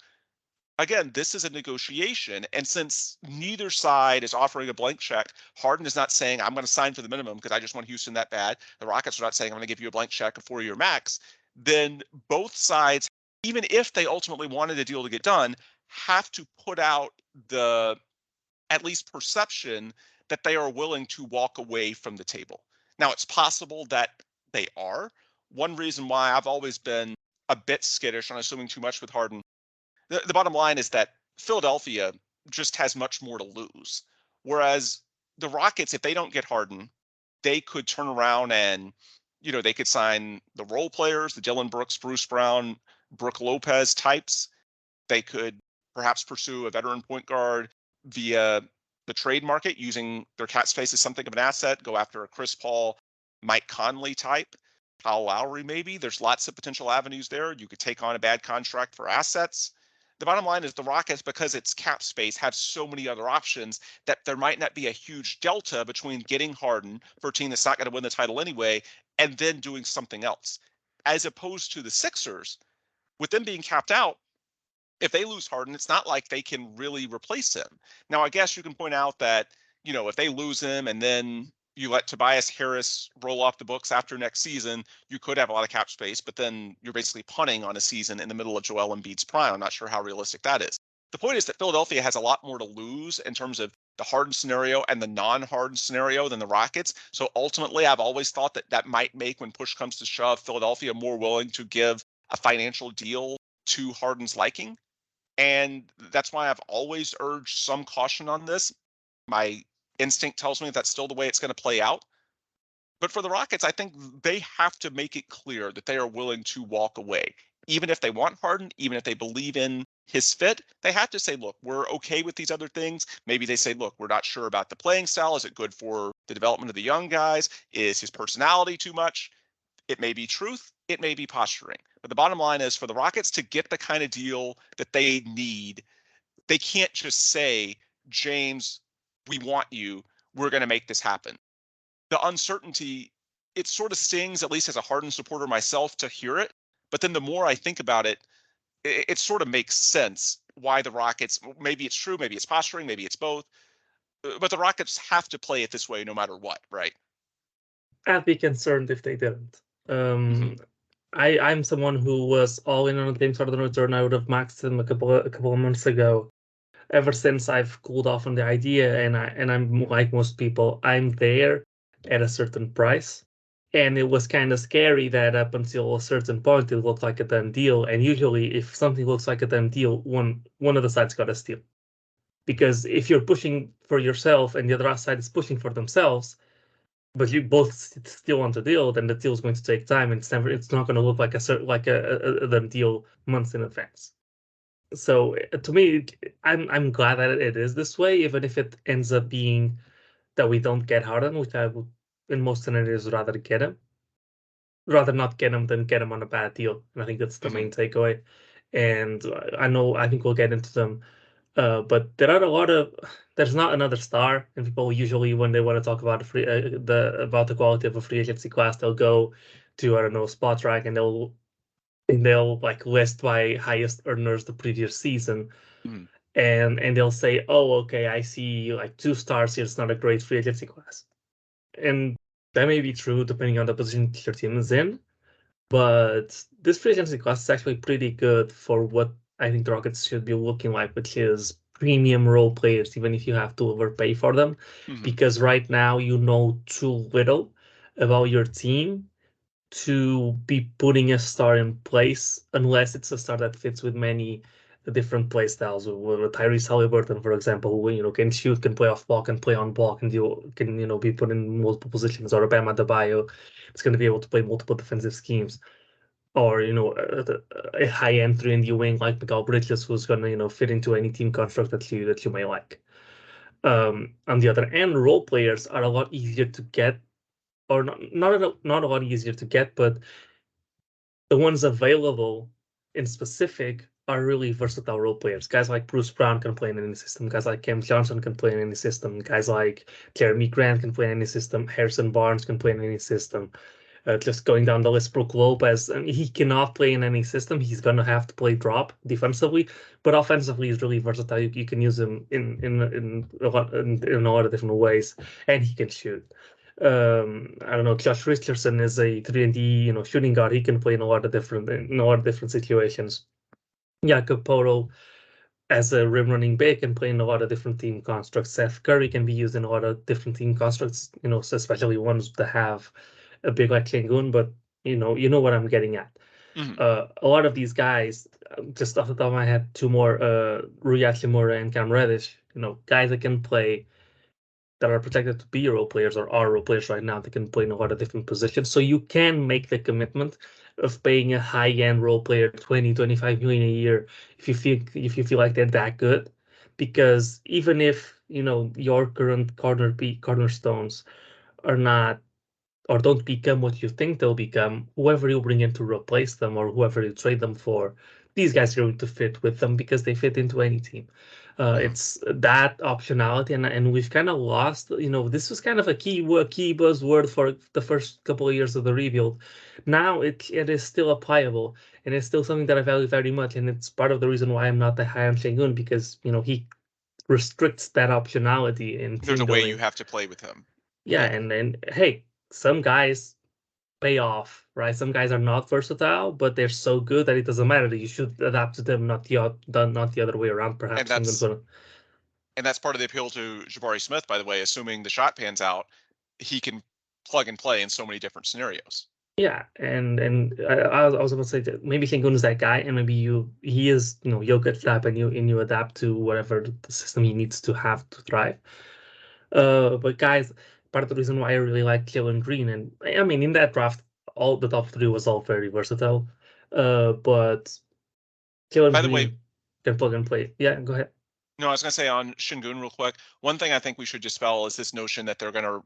Again, this is a negotiation. And since neither side is offering a blank check, Harden is not saying, I'm going to sign for the minimum because I just want Houston that bad. The Rockets are not saying, I'm going to give you a blank check, a 4-year max. Then both sides, even if they ultimately wanted a deal to get done, have to put out the at least perception that they are willing to walk away from the table. Now, it's possible that they are. One reason why I've always been a bit skittish on assuming too much with Harden, the bottom line is that Philadelphia just has much more to lose. Whereas the Rockets, if they don't get Harden, they could turn around and, they could sign the role players, the Dylan Brooks, Bruce Brown, Brooke Lopez types. They could perhaps pursue a veteran point guard via the trade market using their cap space as something of an asset, go after a Chris Paul, Mike Conley type, Kyle Lowry maybe. There's lots of potential avenues there. You could take on a bad contract for assets. The bottom line is the Rockets, because it's cap space, have so many other options that there might not be a huge delta between getting Harden for a team that's not going to win the title anyway and then doing something else. As opposed to the Sixers, with them being capped out, if they lose Harden, it's not like they can really replace him. Now, I guess you can point out that, if they lose him and then you let Tobias Harris roll off the books after next season, you could have a lot of cap space, but then you're basically punting on a season in the middle of Joel Embiid's prime. I'm not sure how realistic that is. The point is that Philadelphia has a lot more to lose in terms of the Harden scenario and the non-Harden scenario than the Rockets. So ultimately, I've always thought that that might make, when push comes to shove, Philadelphia more willing to give a financial deal to Harden's liking. And that's why I've always urged some caution on this. My instinct tells me that's still the way it's going to play out. But for the Rockets, I think they have to make it clear that they are willing to walk away. Even if they want Harden, even if they believe in his fit, they have to say, look, we're okay with these other things. Maybe they say, look, we're not sure about the playing style. Is it good for the development of the young guys? Is his personality too much? It may be truth. It may be posturing. But the bottom line is, for the Rockets to get the kind of deal that they need, they can't just say, James, we want you. We're going to make this happen. The uncertainty, it sort of stings, at least as a Harden supporter myself, to hear it. But then the more I think about it, it sort of makes sense why the Rockets, maybe it's true, maybe it's posturing, maybe it's both. But the Rockets have to play it this way no matter what, right? I'd be concerned if they didn't. Mm-hmm. I'm someone who was all in on James Harden return. I would have maxed him a couple of months ago. Ever since, I've cooled off on the idea, and I'm like most people, I'm there at a certain price. And it was kind of scary that up until a certain point it looked like a done deal. And usually, if something looks like a done deal, one of the sides got a steal. Because if you're pushing for yourself and the other side is pushing for themselves, but you both still want a deal, then the deal is going to take time, and it's not going to look like a done deal months in advance. So to me, I'm glad that it is this way, even if it ends up being that we don't get Harden, which I would, in most scenarios, rather not get him than get him on a bad deal. And I think that's the main takeaway. And I think we'll get into them But there's not another star, and people usually, when they want to talk about the quality of a free agency class, they'll go to, I don't know, Spotrac, and they'll like list by highest earners the previous season, Mhm. and they'll say, oh, okay, I see like 2 stars here. It's not a great free agency class, and that may be true depending on the position your team is in. But this free agency class is actually pretty good for what I think the Rockets should be looking like, which is premium role players, even if you have to overpay for them. Mhm. Because right now you know too little about your team to be putting a star in place unless it's a star that fits with many different play styles. With Tyrese Halliburton, for example, who can shoot, can play off ball, can play on ball, can be put in multiple positions. Or Bam Adebayo, it's going to be able to play multiple defensive schemes. Or a high end 3-and-D wing like Miguel Bridges, who's going to fit into any team construct that you may like. On the other end, role players are a lot easier to get, or not a lot easier to get, but the ones available in specific are really versatile role players. Guys like Bruce Brown can play in any system. Guys like Cam Johnson can play in any system. Guys like Jeremy Grant can play in any system. Harrison Barnes can play in any system. Just going down the list, Brook Lopez, and he cannot play in any system. He's gonna have to play drop defensively, but offensively he's really versatile. You can use him in a lot of different ways, and he can shoot. I don't know. Josh Richardson is a 3-and-D, shooting guard. He can play in a lot of different situations. Jakob Paulo as a rim running big can play in a lot of different team constructs. Seth Curry can be used in a lot of different team constructs. So especially ones that have a big like Sengun. But you know what I'm getting at. Mhm. A lot of these guys, just off the top of my head, two more, Rui Hachimura and Cam Reddish. Guys that can play, that are projected to be role players or are role players right now. They can play in a lot of different positions. So you can make the commitment of paying a high-end role player 20-25 million a year if you feel like they're that good. Because even if your current cornerstones are not, or don't become what you think they'll become, whoever you bring in to replace them or whoever you trade them for, these guys are going to fit with them because they fit into any team. Mhm. It's that optionality, and we've kind of lost. This was kind of a key buzzword for the first couple of years of the rebuild. Now it is still applicable, and it's still something that I value very much, and it's part of the reason why I'm not that high on Sengun, because he restricts that optionality in There's team a way you building. have to play with him. Yeah, Yeah. and hey, some guys pay off, right? Some guys are not versatile, but they're so good that it doesn't matter. You should adapt to them, not the other way around. And Perhaps England's that's gonna, and that's part of the appeal to Jabari Smith, by the way, assuming the shot pans out, he can plug and play in so many different scenarios. yeah. And I was about to say that maybe Sengun is that guy, and maybe he is Jokic type, and you adapt to whatever the system he needs to have to thrive. But guys, part of the reason why I really like Jalen Green, and I mean in that draft, all the top three was all very versatile. But Jalen By the way, Green can plug and play. Yeah, go ahead. no, I was going to say on Shingun real quick. One thing I think we should dispel is this notion that they're going to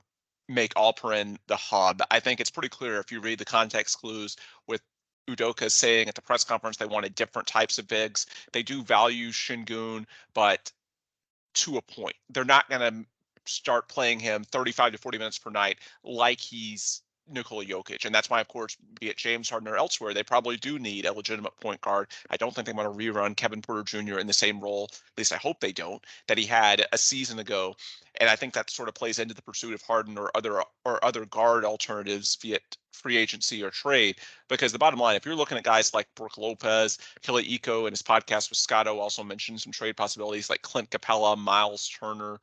make Alperin the hub. I think it's pretty clear if you read the context clues with Udoka saying at the press conference they wanted different types of bigs. They do value Shingun, but to a point. They're not going to start playing him 35 to 40 minutes per night like he's Nikola Jokic. And that's why, of course, be it James Harden or elsewhere, they probably do need a legitimate point guard. I don't think they want to rerun Kevin Porter Jr. in the same role, at least I hope they don't, that he had a season ago. And I think that sort of plays into the pursuit of Harden or other guard alternatives, via free agency or trade. Because the bottom line, if you're looking at guys like Brook Lopez, Killa Iko in his podcast with Scotto also mentioned some trade possibilities like Clint Capella, Miles Turner.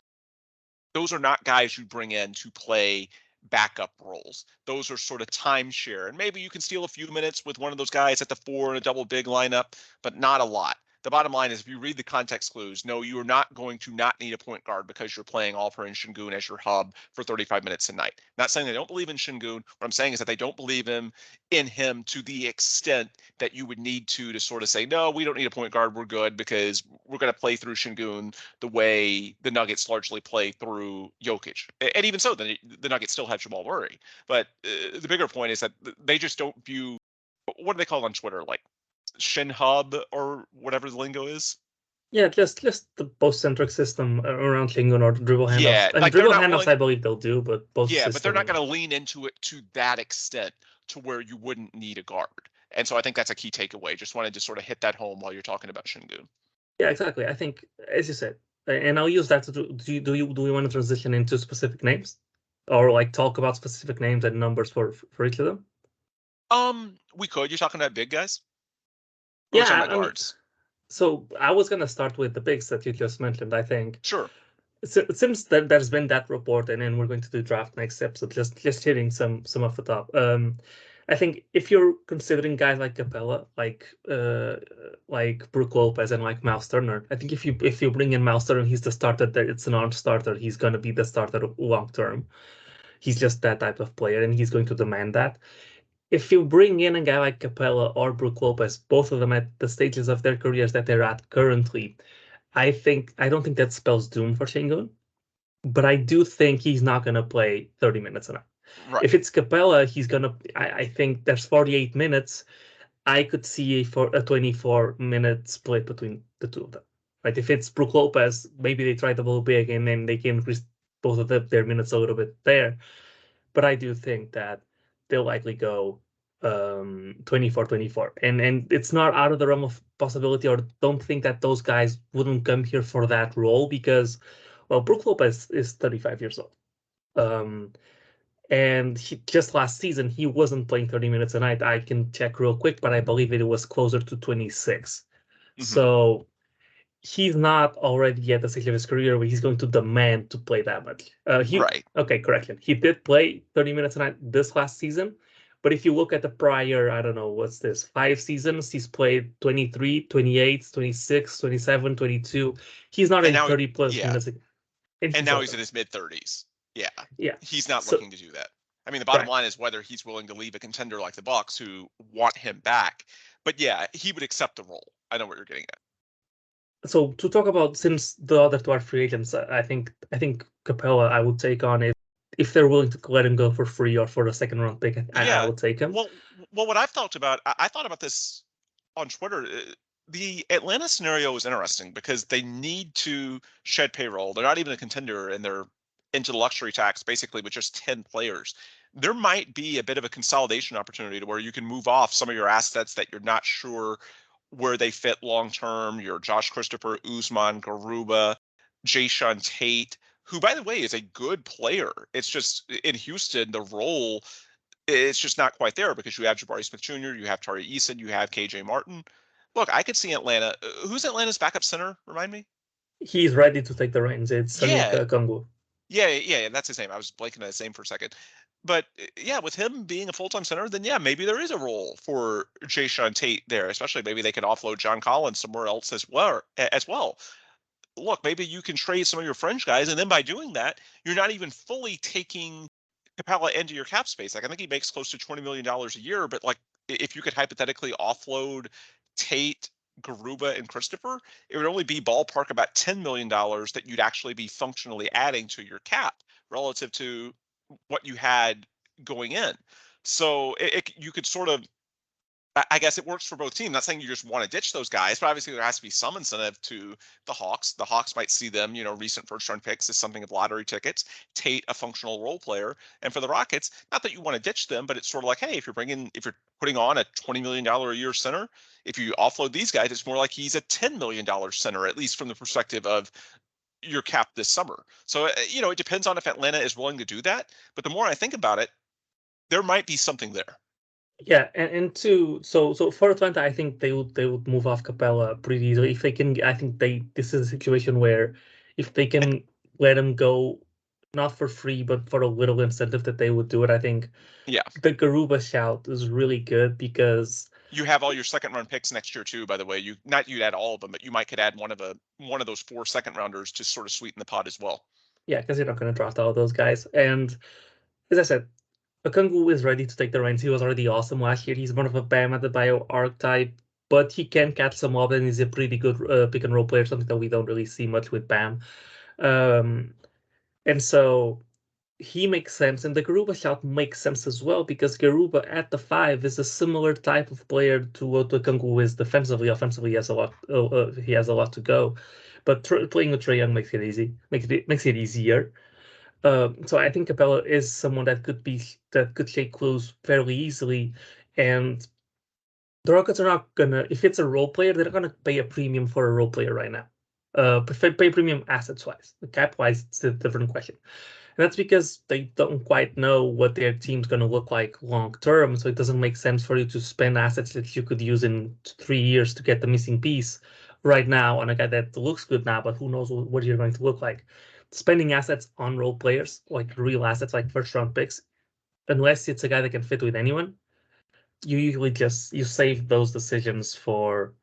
Those are not guys you bring in to play backup roles. Those are sort of timeshare. And maybe you can steal a few minutes with one of those guys at the 4 in a double big lineup, but not a lot. The bottom line is if you read the context clues, no, you are not going to not need a point guard because you're playing Alper and Shingun as your hub for 35 minutes a night. Not saying they don't believe in Shingun. What I'm saying is that they don't believe in him to the extent that you would need to sort of say, no, we don't need a point guard. We're good because we're going to play through Shingun the way the Nuggets largely play through Jokic. And even so, the Nuggets still have Jamal Murray. But the bigger point is that they just don't view, what do they call it on Twitter? Like Shin Hub or whatever the lingo is? Yeah, just the post-centric system around Klingon or dribble handoffs. Yeah, And like they're dribble not handoffs, willing. I believe they'll do, but post Yeah, but they're not system. going to lean into it to that extent to where you wouldn't need a guard. And so I think that's a key takeaway. Just wanted to sort of hit that home while you're talking about Shingun. Yeah, exactly. I think, as you said, and I'll use that to do we want to transition into specific names, or like talk about specific names and numbers for each of them? We could. You're talking about big guys? Or are we talking Yeah, about I mean, guards? so I was gonna start with the bigs that you just mentioned. I think Sure. it seems that there's been that report, and then we're going to do draft next episode. Just hitting some off the top. I think if you're considering guys like Capella, like Brook Lopez and like Miles Turner, I think if you bring in Miles Turner, he's the starter. There, it's an arm starter. He's gonna be the starter long term. He's just that type of player, and he's going to demand that. If you bring in a guy like Capella or Brook Lopez, both of them at the stages of their careers that they're at currently, I don't think that spells doom for Shingun, but I do think he's not going to play 30 minutes a night. If Right. it's Capella, he's going to. I think there's 48 minutes. I could see for a 24-minute split between the two of them. Right? If it's Brook Lopez, maybe they try double big and then they can increase both of their minutes a little bit there. But I do think that they'll likely go 24-24. And it's not out of the realm of possibility, or don't think that those guys wouldn't come here for that role because, well, Brook Lopez is 35 years old. Um, and just last season, he wasn't playing 30 minutes a night. I can check real quick, but I believe it was closer to 26. Hmm. So he's not already at the stage of his career where he's going to demand to play that much. Right. Okay, correction. He did play 30 minutes a night this last season, but if you look at the prior, I don't know, what's this, 5 seasons, he's played 23, 28, 26, 27, 22. He's not And in now, 30 plus yeah. minutes, and And he's now he's older. in his mid 30s. Yeah. Yeah. He's not So, looking to do that. I mean, the bottom right. line is whether he's willing to leave a contender like the Bucks who want him back. But yeah, he would accept the role. I know what you're getting at. So to talk about, since the other two are free agents, I think Capella I would take on if they're willing to let him go for free or for a second round pick. I Yeah. would take him. Well, what I've thought about, I thought about this on Twitter. The Atlanta scenario is interesting because they need to shed payroll. They're not even a contender, and they're into the luxury tax basically with just 10 players. There might be a bit of a consolidation opportunity to where you can move off some of your assets that you're not sure where they fit long term. Your Josh Christopher, Usman, Garuba, Jay Tate, who, by the way, is a good player. It's just in Houston, the role it's just not quite there because you have Jabari Smith Jr., you have Tari Eason, you have KJ Martin. Look, I could see Atlanta. Who's Atlanta's backup center? Remind me. He's ready to take the reins. It's Yeah, Sanuka Kongu. yeah, that's his name. I was blanking on his name for a second. But yeah, with him being a full-time center, then yeah, maybe there is a role for Jay Tate there. Especially maybe they could offload John Collins somewhere else as well. Look, maybe you can trade some of your French guys, and then by doing that, you're not even fully taking Capella into your cap space. Like I think he makes close to $20 million a year, but like if you could hypothetically offload Tate, Garuba, and Christopher, it would only be ballpark about $10 million that you'd actually be functionally adding to your cap relative to what you had going in. So you could sort of I guess it works for both teams. Not saying you just want to ditch those guys, but obviously there has to be some incentive to the Hawks. The Hawks might see them, recent first round picks as something of lottery tickets. Tate, a functional role player, and for the Rockets, not that you want to ditch them, but it's sort of like, hey, if you're putting on a $20 million a year center, if you offload these guys, it's more like he's a $10 million center, at least from the perspective of your cap this summer. So it depends on if Atlanta is willing to do that. But the more I think about it, there might be something there. Yeah, and two, so for Atlanta, I think they would move off Capella pretty easily if they can. I think this is a situation where if they can let him go, not for free, but for a little incentive, that they would do it. I think Yeah. the Garuba shout is really good because You have all your second round picks next year too, by the way. You'd add all of them, but you might could add one of those 4 second rounders to sort of sweeten the pot as well. yeah, because you're not going to draft all of those guys. And as I said, Okungwu is ready to take the reins. He was already awesome last year. He's more of a Bam Adebayo archetype, but he can catch some lob and he's a pretty good pick and roll player, something that we don't really see much with Bam. Um, and so he makes sense, and the Garuba shot makes sense as well because Garuba at the 5 is a similar type of player to what Okongwu is defensively. Offensively, he has a lot to go, but playing with Trae Young makes it easy, makes it easier. So I think Capella is someone that could shake clues fairly easily, and the Rockets are not gonna, if it's a role player, they're not gonna pay a premium for a role player right now. Pay premium assets wise. Cap wise, it's a different question. And that's because they don't quite know what their team's going to look like long term. So it doesn't make sense for you to spend assets that you could use in 3 years to get the missing piece right now on a guy that looks good now, but who knows what you're going to look like. Spending assets on role players, like real assets, like first round picks, unless it's a guy that can fit with anyone, you usually you save those decisions for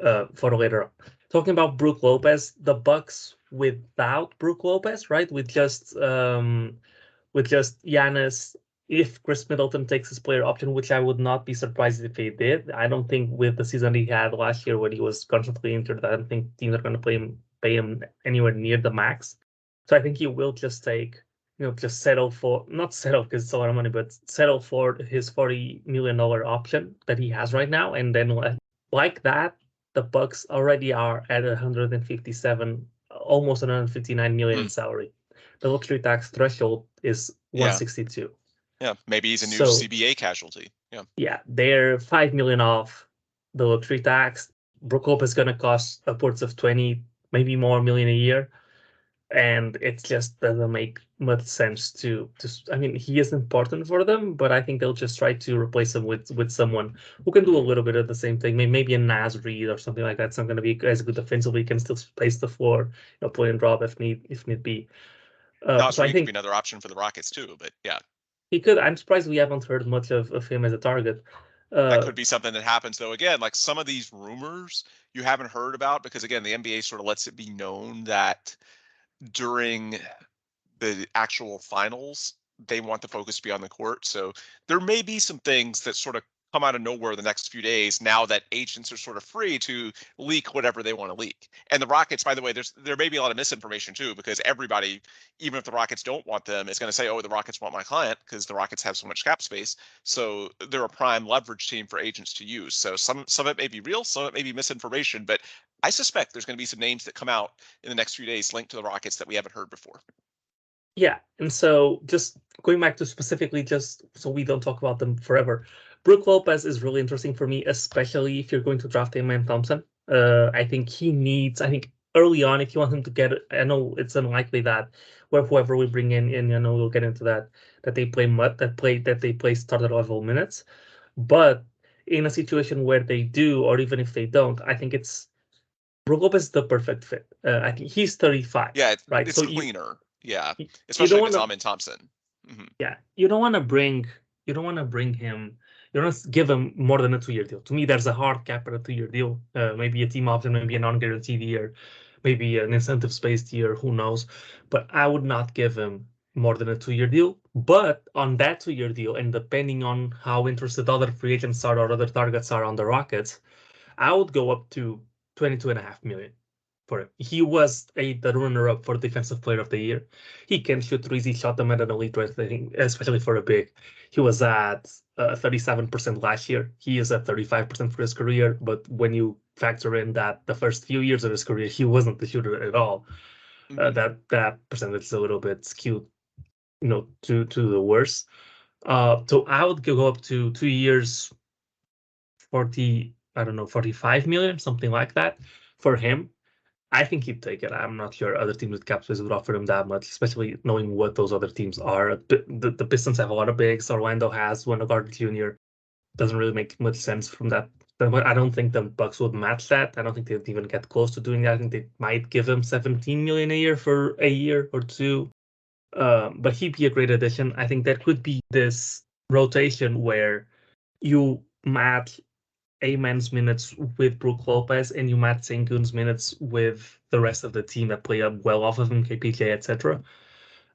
later on. Talking about Brook Lopez, the Bucks without Brook Lopez, right? With just Giannis, if Chris Middleton takes his player option, which I would not be surprised if he did. I don't think with the season he had last year when he was constantly injured, I don't think teams are going to pay him anywhere near the max. So I think he will just just settle for, not settle because it's a lot of money, but settle for his $40 million option that he has right now. And then like that, the Bucks already are at 157, almost 159 million in salary. The luxury tax threshold is 162. Yeah, maybe he's a new CBA casualty. Yeah, they're 5 million off the luxury tax. Brook Lopez is going to cost upwards of 20, maybe more million a year. And it just doesn't make much sense to I mean, he is important for them, but I think they'll just try to replace him with someone who can do a little bit of the same thing. Maybe a Naz Reid or something like that. It's not going to be as good defensively. He can still space the floor, play and drop if need be. Naz Reid could be another option for the Rockets too, but yeah. He could. I'm surprised we haven't heard much of him as a target. That could be something that happens, though. Again, like some of these rumors you haven't heard about because, again, the NBA sort of lets it be known that during the actual finals, they want the focus to be on the court. So there may be some things that sort of come out of nowhere the next few days now that agents are sort of free to leak whatever they want to leak. And the Rockets, by the way, there may be a lot of misinformation too, because everybody, even if the Rockets don't want them, is going to say, oh, the Rockets want my client because the Rockets have so much cap space. So they're a prime leverage team for agents to use. So some of it may be real, some of it may be misinformation, but I suspect there's going to be some names that come out in the next few days linked to the Rockets that we haven't heard before. Yeah, and so just going back to specifically, just so we don't talk about them forever, Brook Lopez is really interesting for me, especially if you're going to draft Amen Thompson. I think early on, if you want him to get it, I know it's unlikely that whoever we bring in, we'll get into that they play starter level minutes, but in a situation where they do, or even if they don't, I think Brook Lopez is the perfect fit. I think he's 35. Yeah, right. It's so cleaner. Yeah, especially if it's Amen Thompson. Mm-hmm. Yeah, you don't want to bring him. You don't give him more than a 2-year deal. To me, there's a hard cap at a 2-year deal. Maybe a team option, maybe a non-guaranteed year, maybe an incentive-based year. Who knows? But I would not give him more than a 2-year deal. But on that 2-year deal, and depending on how interested other free agents are or other targets are on the Rockets, I would go up to 22.5 million. For him. He was the runner-up for Defensive Player of the Year. He can shoot threes. He shot them at an elite rate, I think, especially for a big. He was at 37% last year. He is at 35% for his career. But when you factor in that the first few years of his career, he wasn't the shooter at all. That percentage is a little bit skewed, to the worse. So I would go up to 2 years, 45 million, something like that for him. I think he'd take it. I'm not sure other teams with cap space would offer him that much, especially knowing what those other teams are. The Pistons have a lot of bigs. Orlando has Wendell Carter Jr. Doesn't really make much sense from that. I don't think the Bucks would match that. I don't think they'd even get close to doing that. I think they might give him 17 million a year for a year or two. But he'd be a great addition. I think there could be this rotation where you match Amen's minutes with Brook Lopez and you match Sengun's minutes with the rest of the team that play up well off of him, KPJ, etc.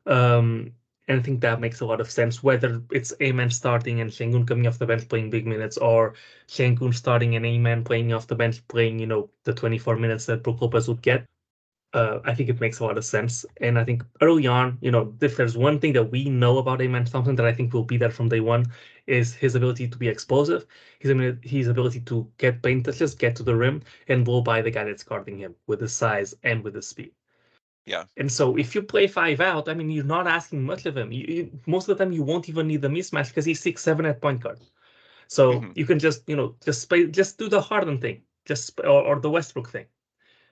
And I think that makes a lot of sense, whether it's Amen starting and Sengun coming off the bench playing big minutes, or Sengun starting and Amen playing off the bench playing, the 24 minutes that Brook Lopez would get. I think it makes a lot of sense. And I think early on, if there's one thing that we know about Amen Thompson that I think will be there from day one, is his ability to be explosive, his ability to get paint touches, get to the rim, and blow by the guy that's guarding him with his size and with his speed. Yeah. And so if you play 5 out, I mean, you're not asking much of him. Most of the time, you won't even need the mismatch because he's 6'7" at point guard. So Mhm. you can just do the Harden thing, or the Westbrook thing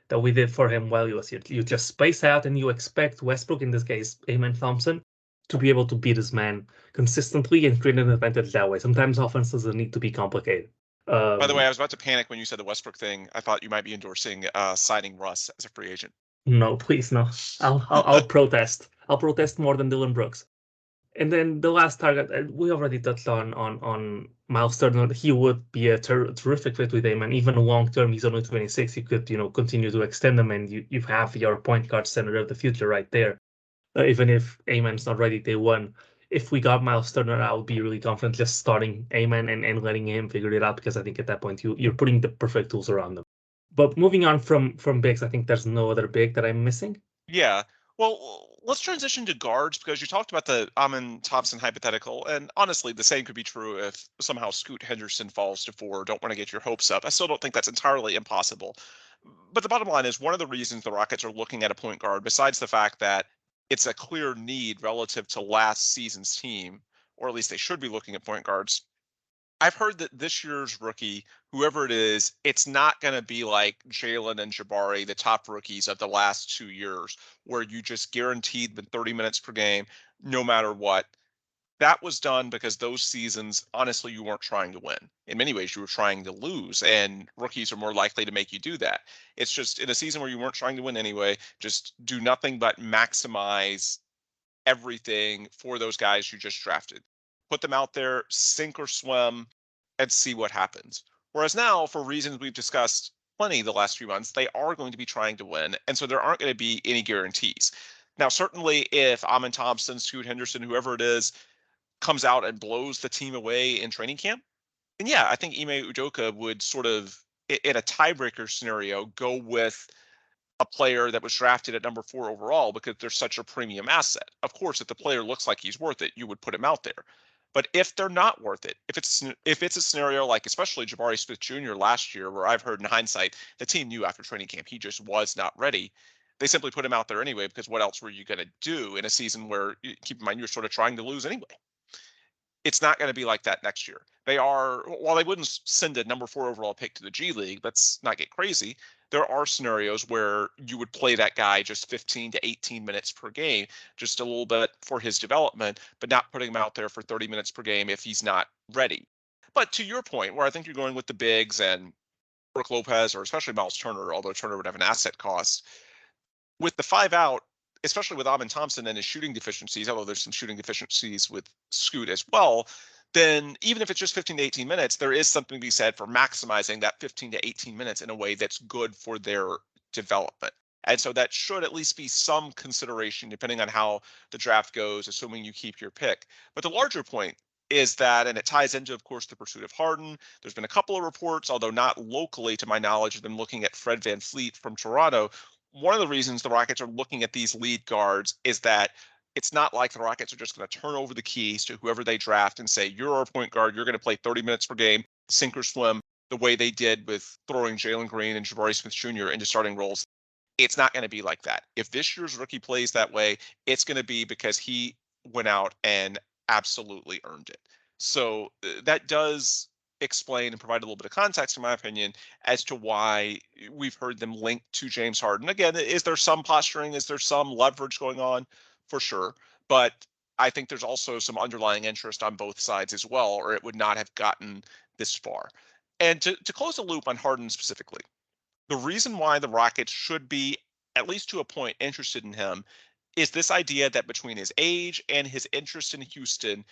that we did for him while he was here. You just space out and you expect Westbrook, in this case, Amen Thompson, to be able to beat his man consistently and create an advantage that way. Sometimes offense doesn't need to be complicated. By the way, Um, I was about to panic when you said the Westbrook thing. I thought you might be endorsing signing Russ as a free agent. no, please no. I'll protest. I'll protest more than Dylan Brooks. And then the last target, we already touched on Miles Turner. He would be a terrific fit with him, and even long term, he's only 26. You could continue to extend him, and you have your point guard center of the future right there. Even if Amen's not ready day one, if we got Miles Turner, I would be really confident just starting Amen and letting him figure it out, because I think at that point you're putting the perfect tools around them. But moving on from bigs, I think there's no other big that I'm missing. Yeah. Well, let's transition to guards because you talked about the Amon Thompson hypothetical, and honestly, the same could be true if somehow Scoot Henderson falls to 4. Don't want to get your hopes up. I still don't think that's entirely impossible. But the bottom line is one of the reasons the Rockets are looking at a point guard, besides the fact that it's a clear need relative to last season's team, or at least they should be looking at point guards. I've heard that this year's rookie, whoever it is, it's not going to be like Jalen and Jabari, the top rookies of the last 2 years, where you just guaranteed them 30 minutes per game, no matter what. That was done because those seasons, honestly, you weren't trying to win. In many ways, you were trying to lose, and rookies are more likely to make you do that. It's just in a season where you weren't trying to win anyway, just do nothing but maximize everything for those guys you just drafted. Put them out there, sink or swim, and see what happens. Whereas now, for reasons we've discussed plenty the last few months, they are going to be trying to win. And so there aren't going to be any guarantees. Now, certainly, if Amon Thompson, Scoot Henderson, whoever it is, comes out and blows the team away in training camp, then yeah, I think Ime Udoka would sort of, in a tiebreaker scenario, go with a player that was drafted at number 4 overall because they're such a premium asset. Of course, if the player looks like he's worth it, you would put him out there. But if they're not worth it, if it's a scenario like especially Jabari Smith Jr. last year, where I've heard in hindsight the team knew after training camp he just was not ready, they simply put him out there anyway because what else were you going to do in a season where, keep in mind, you're sort of trying to lose anyway? It's not going to be like that next year. They are, while they wouldn't send a number 4 overall pick to the G League, let's not get crazy. There are scenarios where you would play that guy just 15 to 18 minutes per game, just a little bit for his development, but not putting him out there for 30 minutes per game if he's not ready. But to your point, where I think you're going with the bigs and Brook Lopez, or especially Miles Turner, although Turner would have an asset cost, with the 5 out, especially with Amon Thompson and his shooting deficiencies, although there's some shooting deficiencies with Scoot as well, then even if it's just 15 to 18 minutes, there is something to be said for maximizing that 15 to 18 minutes in a way that's good for their development. And so that should at least be some consideration depending on how the draft goes, assuming you keep your pick. But the larger point is that, and it ties into, of course, the pursuit of Harden. There's been a couple of reports, although not locally to my knowledge, of them looking at Fred VanVleet from Toronto. One of the reasons the Rockets are looking at these lead guards is that it's not like the Rockets are just going to turn over the keys to whoever they draft and say, you're our point guard, you're going to play 30 minutes per game, sink or swim, the way they did with throwing Jalen Green and Jabari Smith Jr. into starting roles. It's not going to be like that. If this year's rookie plays that way, it's going to be because he went out and absolutely earned it. So that does explain and provide a little bit of context, in my opinion, as to why we've heard them linked to James Harden. Again, is there some posturing? Is there some leverage going on? For sure. But I think there's also some underlying interest on both sides as well, or it would not have gotten this far. And to close the loop on Harden specifically, the reason why the Rockets should be, at least to a point, interested in him is this idea that between his age and his interest in Houston,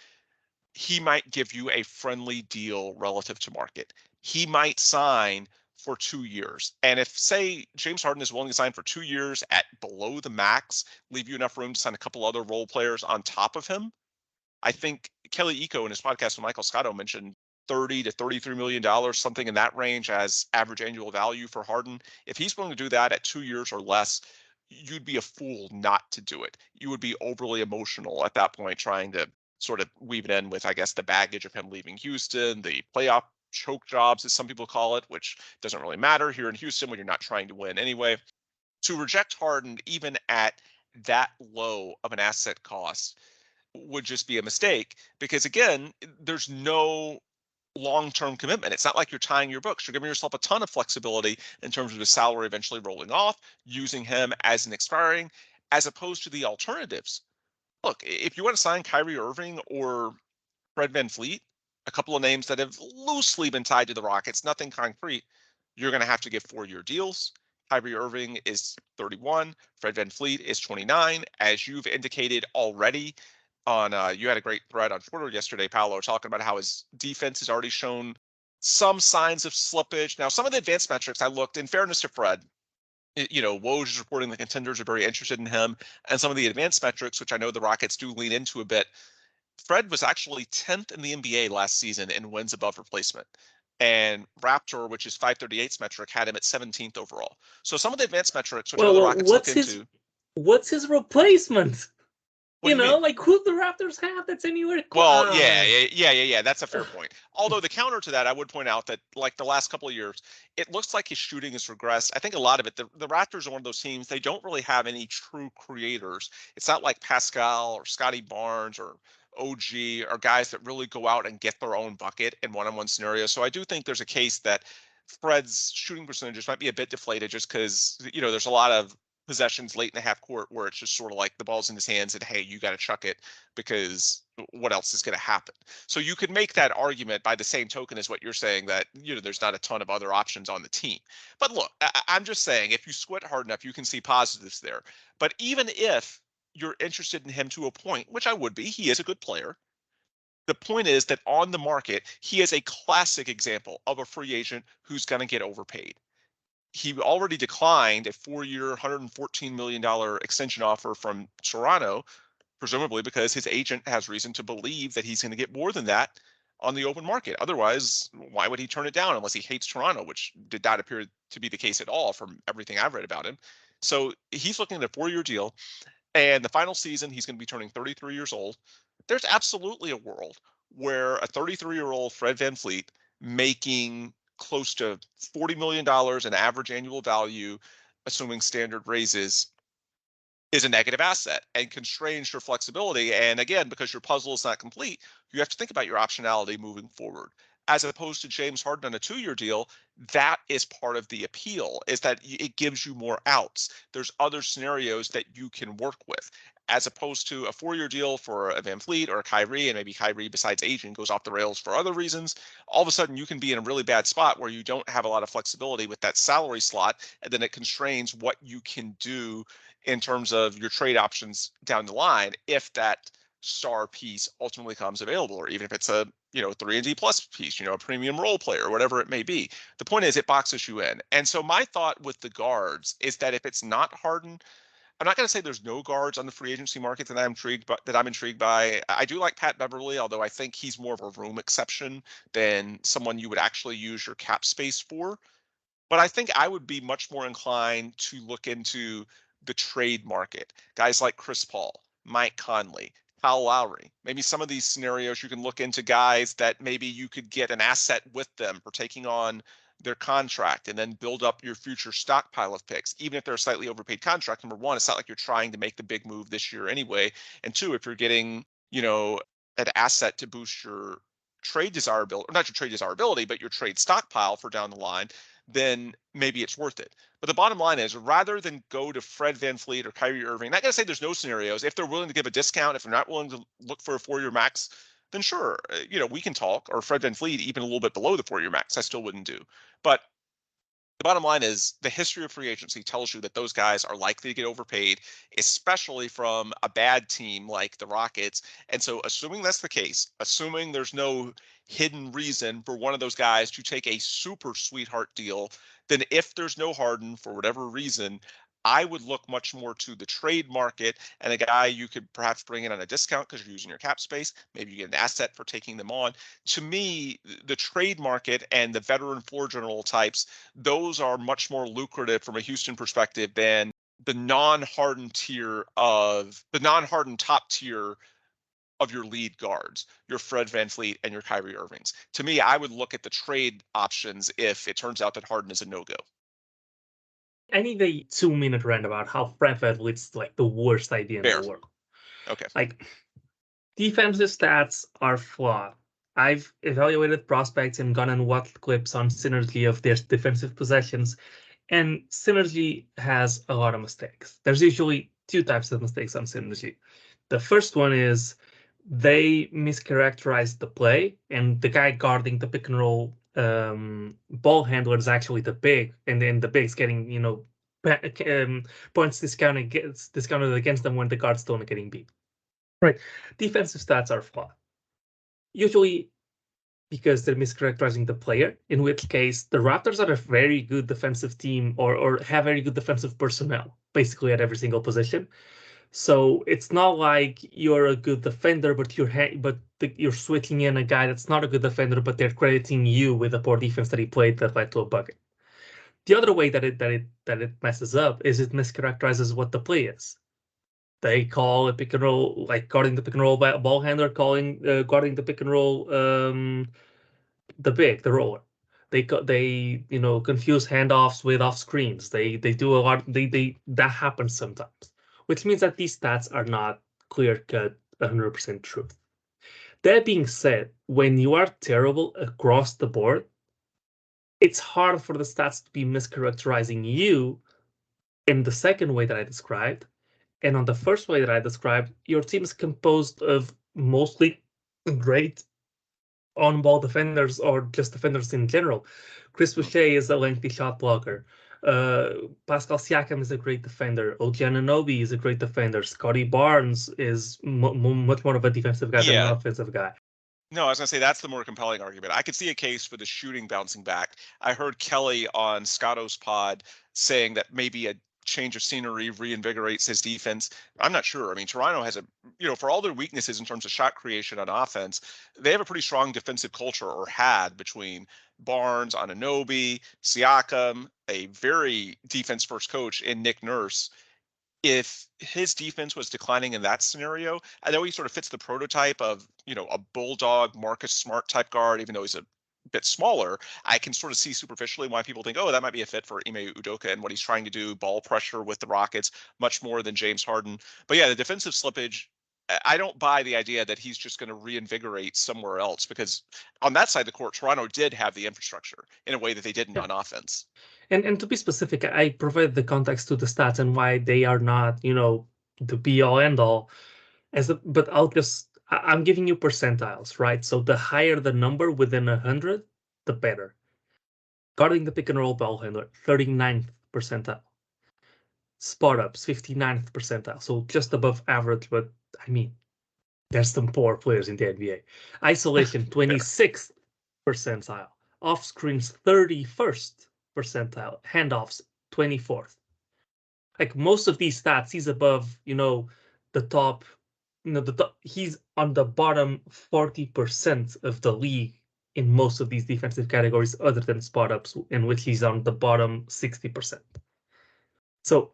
he might give you a friendly deal relative to market. He might sign for 2 years. And if, say, James Harden is willing to sign for 2 years at below the max, leave you enough room to sign a couple other role players on top of him, I think Kelly Iko in his podcast with Michael Scotto mentioned $30 to $33 million, something in that range as average annual value for Harden. If he's willing to do that at 2 years or less, you'd be a fool not to do it. You would be overly emotional at that point, trying to sort of weave it in with, I guess, the baggage of him leaving Houston, the playoff choke jobs, as some people call it, which doesn't really matter here in Houston when you're not trying to win anyway. To reject Harden, even at that low of an asset cost, would just be a mistake because, again, there's no long-term commitment. It's not like you're tying your books. You're giving yourself a ton of flexibility in terms of his salary eventually rolling off, using him as an expiring, as opposed to the alternatives. Look, if you want to sign Kyrie Irving or Fred VanVleet, a couple of names that have loosely been tied to the Rockets, nothing concrete, you're going to have to give 4-year deals. Kyrie Irving is 31. Fred VanVleet is 29. As you've indicated already, you had a great thread on Twitter yesterday, Paulo, talking about how his defense has already shown some signs of slippage. Now, some of the advanced metrics I looked, in fairness to Fred, Woj is reporting the contenders are very interested in him, and some of the advanced metrics, which I know the Rockets do lean into a bit. Fred was actually 10th in the NBA last season in wins above replacement. And Raptor, which is 538's metric, had him at 17th overall. So some of the advanced metrics, which I know the Rockets look into. What's his replacement? What do you mean? Like who the Raptors have that's anywhere close? Well, yeah. That's a fair point. Although the counter to that, I would point out that like the last couple of years, it looks like his shooting has regressed. I think a lot of it, the Raptors are one of those teams, they don't really have any true creators. It's not like Pascal or Scotty Barnes or OG or guys that really go out and get their own bucket in one-on-one scenarios. So I do think there's a case that Fred's shooting percentages might be a bit deflated just because, there's a lot of possessions late in the half court where it's just sort of like the ball's in his hands and, hey, you got to chuck it because what else is going to happen? So you could make that argument by the same token as what you're saying that, there's not a ton of other options on the team. But look, I'm just saying if you squint hard enough, you can see positives there. But even if you're interested in him to a point, which I would be, he is a good player. The point is that on the market, he is a classic example of a free agent who's going to get overpaid. He already declined a 4-year, $114 million extension offer from Toronto, presumably because his agent has reason to believe that he's going to get more than that on the open market. Otherwise, why would he turn it down unless he hates Toronto, which did not appear to be the case at all from everything I've read about him. So he's looking at a 4-year deal, and the final season, he's going to be turning 33 years old. There's absolutely a world where a 33-year-old Fred VanVleet making close to $40 million in average annual value, assuming standard raises, is a negative asset and constrains your flexibility. And again, because your puzzle is not complete, you have to think about your optionality moving forward. As opposed to James Harden on a 2-year deal, that is part of the appeal, is that it gives you more outs. There's other scenarios that you can work with, as opposed to a 4-year deal for a VanVleet or a Kyrie, and maybe Kyrie, besides aging, goes off the rails for other reasons. All of a sudden, you can be in a really bad spot where you don't have a lot of flexibility with that salary slot, and then it constrains what you can do in terms of your trade options down the line if that star piece ultimately comes available, or even if it's a 3-and-D plus piece, a premium role player, whatever it may be. The point is it boxes you in. And so my thought with the guards is that if it's not Harden, I'm not going to say there's no guards on the free agency market that I'm intrigued by. I do like Pat Beverly, although I think he's more of a room exception than someone you would actually use your cap space for. But I think I would be much more inclined to look into the trade market. Guys like Chris Paul, Mike Conley, Kyle Lowry. Maybe some of these scenarios you can look into guys that maybe you could get an asset with them for taking on their contract and then build up your future stockpile of picks, even if they're a slightly overpaid contract. Number one, it's not like you're trying to make the big move this year anyway. And two, if you're getting, an asset to boost your trade desirability, or not your trade desirability, but your trade stockpile for down the line, then maybe it's worth it. But the bottom line is, rather than go to Fred VanVleet or Kyrie Irving, not going to say there's no scenarios. If they're willing to give a discount, if they're not willing to look for a 4-year max, then sure, we can talk. Or Fred VanVleet, even a little bit below the 4-year max, I still wouldn't do. But the bottom line is the history of free agency tells you that those guys are likely to get overpaid, especially from a bad team like the Rockets. And so assuming that's the case, assuming there's no hidden reason for one of those guys to take a super sweetheart deal, then if there's no Harden for whatever reason, I would look much more to the trade market and a guy you could perhaps bring in on a discount because you're using your cap space. Maybe you get an asset for taking them on. To me, the trade market and the veteran floor general types, those are much more lucrative from a Houston perspective than the non-Harden top tier of your lead guards, your Fred VanVleet and your Kyrie Irvings. To me, I would look at the trade options if it turns out that Harden is a no-go. I need a 2-minute rant about how Fred VanVleet's like the worst idea in Fair. the world. Okay. Like, defensive stats are flawed. I've evaluated prospects and gone and watched clips on synergy of their defensive possessions, and synergy has a lot of mistakes. There's usually two types of mistakes on synergy. The first one is they mischaracterize the play, and the guy guarding the pick and roll ball handler is actually the big, and then the big's getting points discounted against them when the guard's still not getting beat. Right, defensive stats are flawed, usually because they're mischaracterizing the player, in which case the Raptors are a very good defensive team or have very good defensive personnel, basically at every single position. So it's not like you're a good defender, but you're switching in a guy that's not a good defender, but they're crediting you with a poor defense that he played that led to a bucket. The other way that it messes up is it mischaracterizes what the play is. They call a pick and roll, like guarding the pick and roll ball handler, guarding the pick and roll, the roller. They confuse handoffs with off screens. They do a lot. That happens sometimes, which means that these stats are not clear cut 100% truth. That being said, when you are terrible across the board, it's hard for the stats to be mischaracterizing you in the second way that I described. And on the first way that I described, your team is composed of mostly great on-ball defenders or just defenders in general. Chris Boucher is a lengthy shot blocker. Pascal Siakam is a great defender. OG Anunoby is a great defender. Scotty Barnes is much more of a defensive guy than an offensive guy. No, I was going to say that's the more compelling argument. I could see a case for the shooting bouncing back. I heard Kelly on Scotto's pod saying that maybe a change of scenery reinvigorates his defense. I'm not sure. I mean, Toronto has for all their weaknesses in terms of shot creation on offense, they have a pretty strong defensive culture, or had, between Barnes, Anunoby, Siakam, a very defense-first coach in Nick Nurse. If his defense was declining in that scenario, I know he sort of fits the prototype of, a bulldog Marcus Smart type guard, even though he's a bit smaller. I can sort of see superficially why people think, oh, that might be a fit for Ime Udoka and what he's trying to do, ball pressure with the Rockets, much more than James Harden. But yeah, the defensive slippage, I don't buy the idea that he's just going to reinvigorate somewhere else, because on that side of the court, Toronto did have the infrastructure in a way that they didn't on offense. And to be specific, I provide the context to the stats and why they are not, the be all end all. But I'm giving you percentiles, right? So the higher the number within 100, the better. Guarding the pick and roll ball handler, 39th percentile. Spot ups, 59th percentile. So just above average, but I mean, there's some poor players in the NBA. Isolation, 26th percentile. Off screens, 31st percentile. Handoffs, 24th. Like most of these stats, he's above, the top. He's on the bottom 40% of the league in most of these defensive categories, other than spot ups, in which he's on the bottom 60%. So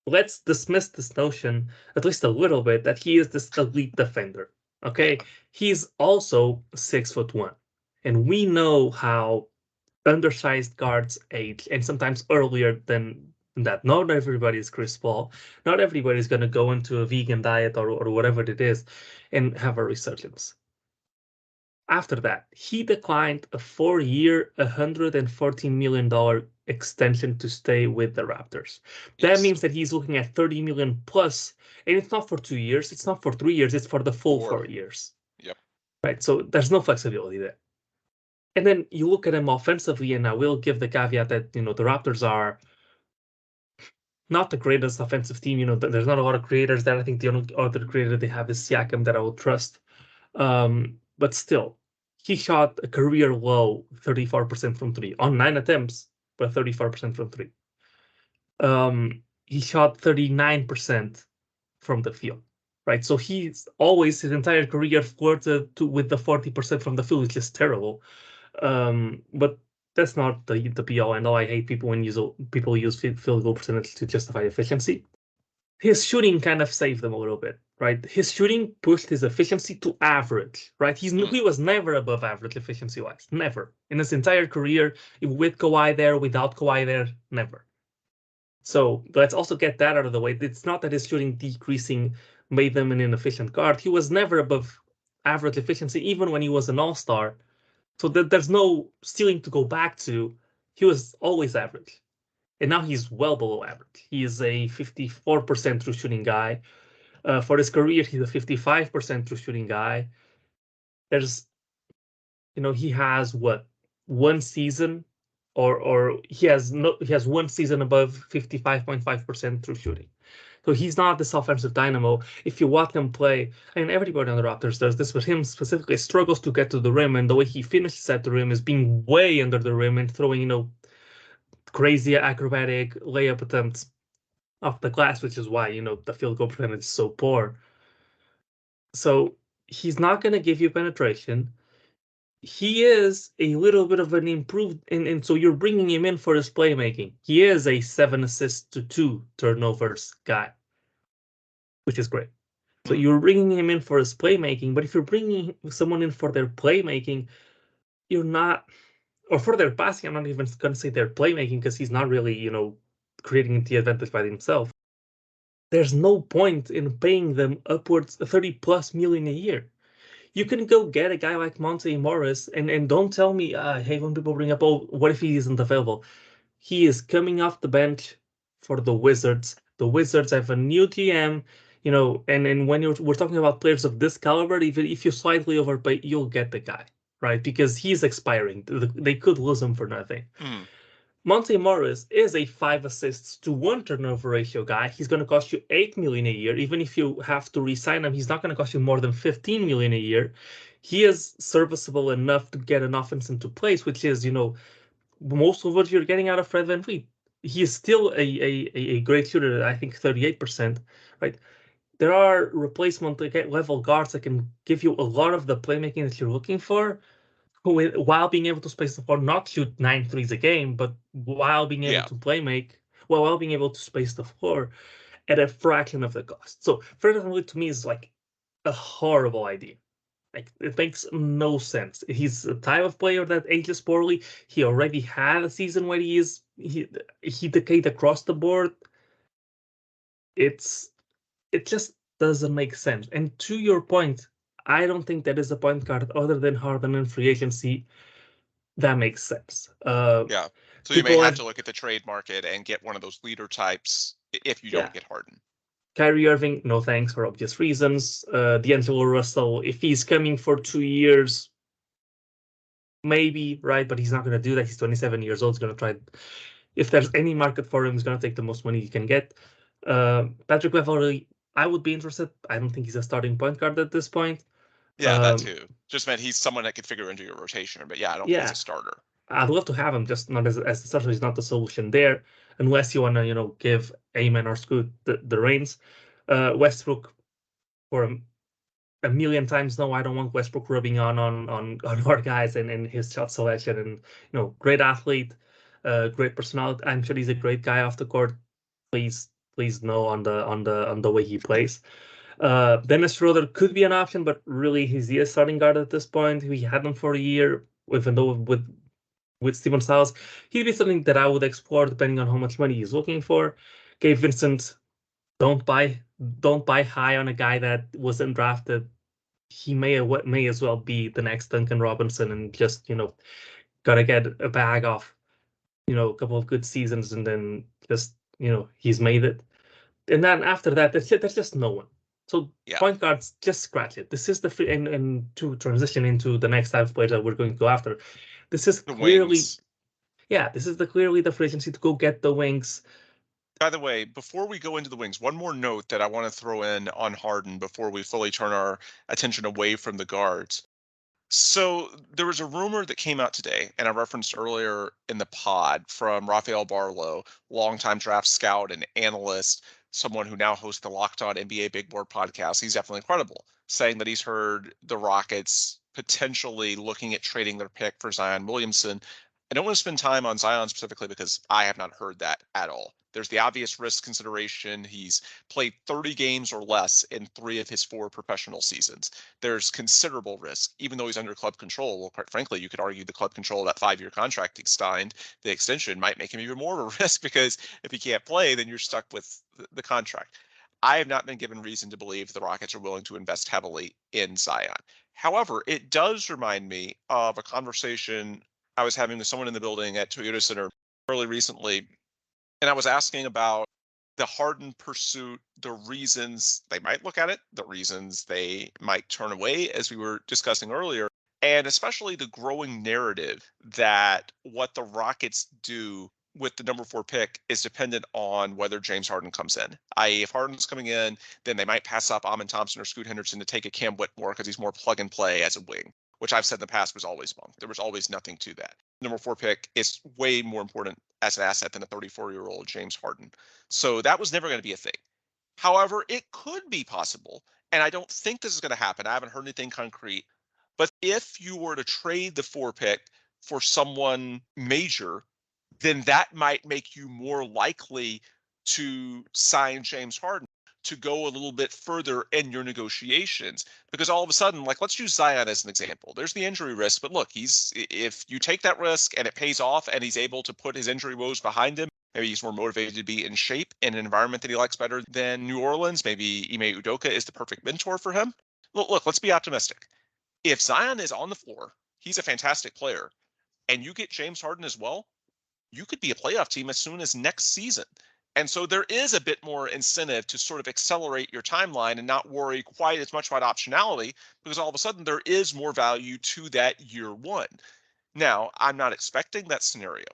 let's dismiss this notion, at least a little bit, that he is this elite defender. Okay, he's also 6'1", and we know how undersized guards age, and sometimes earlier than that. Not everybody is Chris Paul. Not everybody is going to go into a vegan diet or whatever it is and have a resurgence. After that, he declined a 4-year, $114 million extension to stay with the Raptors. That means that he's looking at $30 million plus, and it's not for 2 years, it's not for 3 years, it's for the full 4 years. Yep. Right, so there's no flexibility there. And then you look at him offensively, and I will give the caveat that, the Raptors are not the greatest offensive team. There's not a lot of creators there. I think the only other creator they have is Siakam that I will trust. But still, he shot a career low 34% from 3 on 9 attempts, but 34% from 3. He shot 39% from the field, right? So he's always, his entire career, flirted with the 40% from the field, which is terrible. But that's not the be all and all. I hate people when people use field goal percentage to justify efficiency. His shooting kind of saved them a little bit, right? His shooting pushed his efficiency to average, right? He was never above average efficiency wise, never in his entire career. With Kawhi there, without Kawhi there, never. So let's also get that out of the way. It's not that his shooting decreasing made them an inefficient guard. He was never above average efficiency, even when he was an all-star. So there's no ceiling to go back to. He was always average. And now he's well below average. He is a 54% true shooting guy. For his career, he's a 55% true shooting guy. There's, he has what, one season, or he has one season above 55.5% true shooting. So he's not this offensive dynamo. If you watch him play, I mean, everybody on the Raptors does this, but him specifically struggles to get to the rim, and the way he finishes at the rim is being way under the rim and throwing, crazy acrobatic layup attempts off the glass, which is why, the field goal percentage is so poor. So he's not going to give you penetration. He is a little bit of an improved, and so you're bringing him in for his playmaking. He is a 7 assists to 2 turnovers guy, which is great. So you're bringing him in for his playmaking, but if you're bringing someone in for their playmaking, you're not, or for their passing, I'm not even going to say their playmaking because he's not really, creating the advantage by himself. There's no point in paying them upwards 30 plus million a year. You can go get a guy like Monte Morris, and don't tell me, hey, when people bring up, oh, what if he isn't available? He is coming off the bench for the Wizards. The Wizards have a new GM, and when we're talking about players of this caliber, even if you slightly overpay, you'll get the guy, right? Because he's expiring. They could lose him for nothing. Monte Morris is a 5 assists to 1 turnover ratio guy. He's going to cost you $8 million a year. Even if you have to re-sign him, he's not going to cost you more than $15 million a year. He is serviceable enough to get an offense into place, which is, most of what you're getting out of Fred VanVleet. He is still a great shooter, I think 38%, right? There are replacement level guards that can give you a lot of the playmaking that you're looking for, while being able to space the floor, not shoot 9 threes a game, but while being able to while being able to space the floor at a fraction of the cost. So Fred VanVleet to me is like a horrible idea. Like, it makes no sense. He's the type of player that ages poorly. He already had a season where he decayed across the board. It just doesn't make sense. And to your point, I don't think that is a point guard other than Harden and free agency that makes sense. Yeah. So you may have to look at the trade market and get one of those leader types if you don't get Harden. Kyrie Irving, no thanks for obvious reasons. D'Angelo Russell, if he's coming for 2 years, maybe, right? But he's not going to do that. He's 27 years old. He's going to try. If there's any market for him, he's going to take the most money he can get. Patrick Beverley, I would be interested. I don't think he's a starting point guard at this point. Yeah, that too. Just meant he's someone that could figure into your rotation. But yeah, I don't think he's a starter. I'd love to have him, just not as the starter. He's not the solution there, unless you want to, give Ayman or Scoot the reins. Westbrook, for a million times, no, I don't want Westbrook rubbing on our guys and his shot selection. And great athlete, great personality. I'm sure he's a great guy off the court. Please no on the way he plays. Dennis Schroeder could be an option, but really he's the starting guard at this point. We had him for a year, even though with Steven Stiles, he'd be something that I would explore depending on how much money he's looking for. Gabe Vincent, don't buy high on a guy that wasn't drafted. He may as well be the next Duncan Robinson and just gotta get a bag off a couple of good seasons and then just he's made it. And then after that, there's just no one. So point guards, just scratch it. This is the free and to transition into the next type of players that we're going to go after. This is clearly the free agency to go get the wings. By the way, before we go into the wings, one more note that I want to throw in on Harden before we fully turn our attention away from the guards. So there was a rumor that came out today, and I referenced earlier in the pod, from Rafael Barlow, longtime draft scout and analyst, someone who now hosts the Locked On NBA Big Board podcast. He's definitely credible, saying that he's heard the Rockets potentially looking at trading their pick for Zion Williamson. I don't want to spend time on Zion specifically because I have not heard that at all. There's the obvious risk consideration. He's played 30 games or less in 3 of his 4 professional seasons. There's considerable risk, even though he's under club control. Well, quite frankly, you could argue the club control of that 5-year contract he signed, the extension might make him even more of a risk because if he can't play, then you're stuck with the contract. I have not been given reason to believe the Rockets are willing to invest heavily in Zion. However, it does remind me of a conversation I was having with someone in the building at Toyota Center early recently, and I was asking about the Harden pursuit, the reasons they might look at it, the reasons they might turn away, as we were discussing earlier, and especially the growing narrative that what the Rockets do with the number 4 pick is dependent on whether James Harden comes in. I.e., if Harden's coming in, then they might pass up Amin Thompson or Scoot Henderson to take a Cam Whitmore because he's more plug and play as a wing, which I've said in the past was always wrong. There was always nothing to that. Number 4 pick is way more important as an asset than a 34-year-old James Harden. So that was never going to be a thing. However, it could be possible, and I don't think this is going to happen. I haven't heard anything concrete. But if you were to trade the 4 pick for someone major, then that might make you more likely to sign James Harden, to go a little bit further in your negotiations, because all of a sudden, like, let's use Zion as an example. There's the injury risk, but look, if you take that risk and it pays off and he's able to put his injury woes behind him, maybe he's more motivated to be in shape in an environment that he likes better than New Orleans. Maybe Ime Udoka is the perfect mentor for him. Look, let's be optimistic. If Zion is on the floor, he's a fantastic player, and you get James Harden as well, you could be a playoff team as soon as next season. And so there is a bit more incentive to sort of accelerate your timeline and not worry quite as much about optionality, because all of a sudden there is more value to that year one. Now, I'm not expecting that scenario.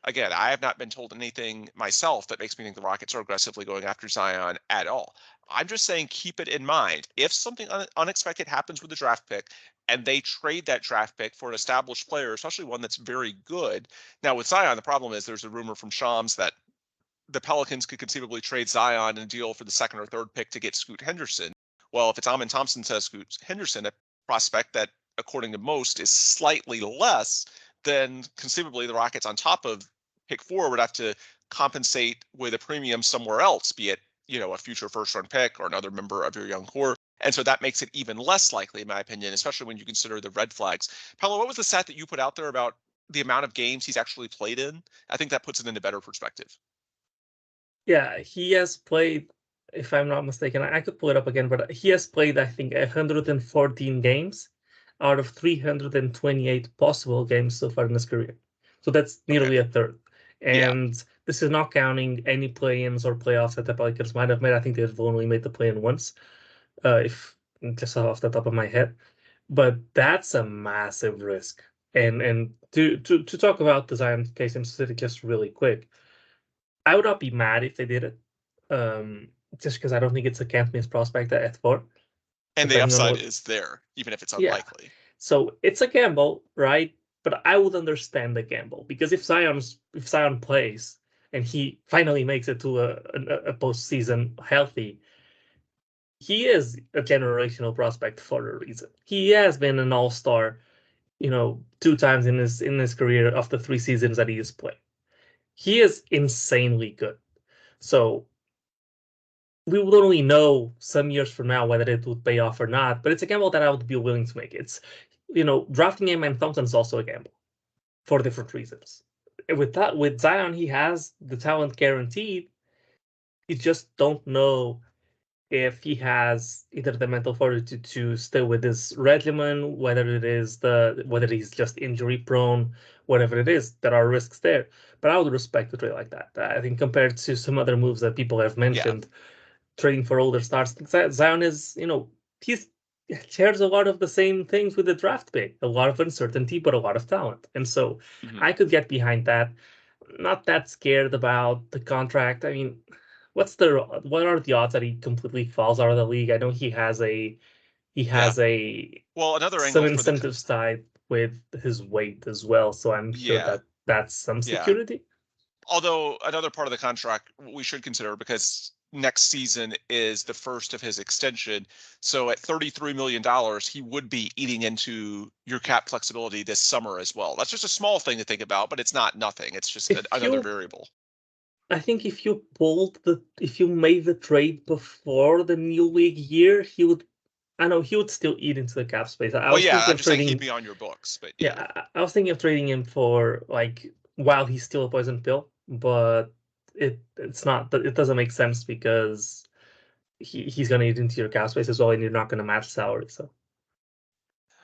Again, I have not been told anything myself that makes me think the Rockets are aggressively going after Zion at all. I'm just saying keep it in mind. If something unexpected happens with the draft pick and they trade that draft pick for an established player, especially one that's very good. Now, with Zion, the problem is there's a rumor from Shams that the Pelicans could conceivably trade Zion and deal for the 2nd or 3rd pick to get Scoot Henderson. Well, if it's Amin Thompson says Scoot Henderson, a prospect that, according to most, is slightly less, then conceivably the Rockets on top of pick 4 would have to compensate with a premium somewhere else, be it, a future first-round pick or another member of your young core. And so that makes it even less likely, in my opinion, especially when you consider the red flags. Paulo, what was the stat that you put out there about the amount of games he's actually played in? I think that puts it into better perspective. Yeah, he has played, if I'm not mistaken, I could pull it up again, but he has played, I think, 114 games out of 328 possible games so far in his career. So that's nearly a third. And this is not counting any play-ins or playoffs that the Pelicans might have made. I think they've only made the play-in once, if just off the top of my head. But that's a massive risk. And to talk about the Zion case in specific, just really quick, I would not be mad if they did it, just because I don't think it's a can't miss prospect at 4. And the upside is there, even if it's unlikely. Yeah. So it's a gamble, right? But I would understand the gamble, because if Zion plays and he finally makes it to a postseason healthy, he is a generational prospect for a reason. He has been an all-star, 2 times in his career of the 3 seasons that he has played. He is insanely good. So we would only know some years from now whether it would pay off or not, but it's a gamble that I would be willing to make. It's, drafting Amin Thompson is also a gamble for different reasons. With Zion, he has the talent guaranteed. You just don't know if he has either the mental fortitude to stay with this regimen, whether he's just injury prone, whatever it is. There are risks there. But I would respect a trade like that. I think compared to some other moves that people have mentioned, trading for older stars, Zion is, he shares a lot of the same things with the draft pick. A lot of uncertainty, but a lot of talent. And so I could get behind that. Not that scared about the contract. I mean, what are the odds that he completely falls out of the league? I know he has another some angle incentives tied with his weight as well. So I'm sure that's some security. Although another part of the contract we should consider, because next season is the first of his extension. So at $33 million, he would be eating into your cap flexibility this summer as well. That's just a small thing to think about, but it's not nothing. It's just another variable. I think if you made the trade before the new league year, he would still eat into the cap space. I'm just saying he'd be on your books, but yeah. I was thinking of trading him for like while he's still a poison pill, but it's not. It doesn't make sense because he's going to eat into your cap space as well, and you're not going to match salary. So,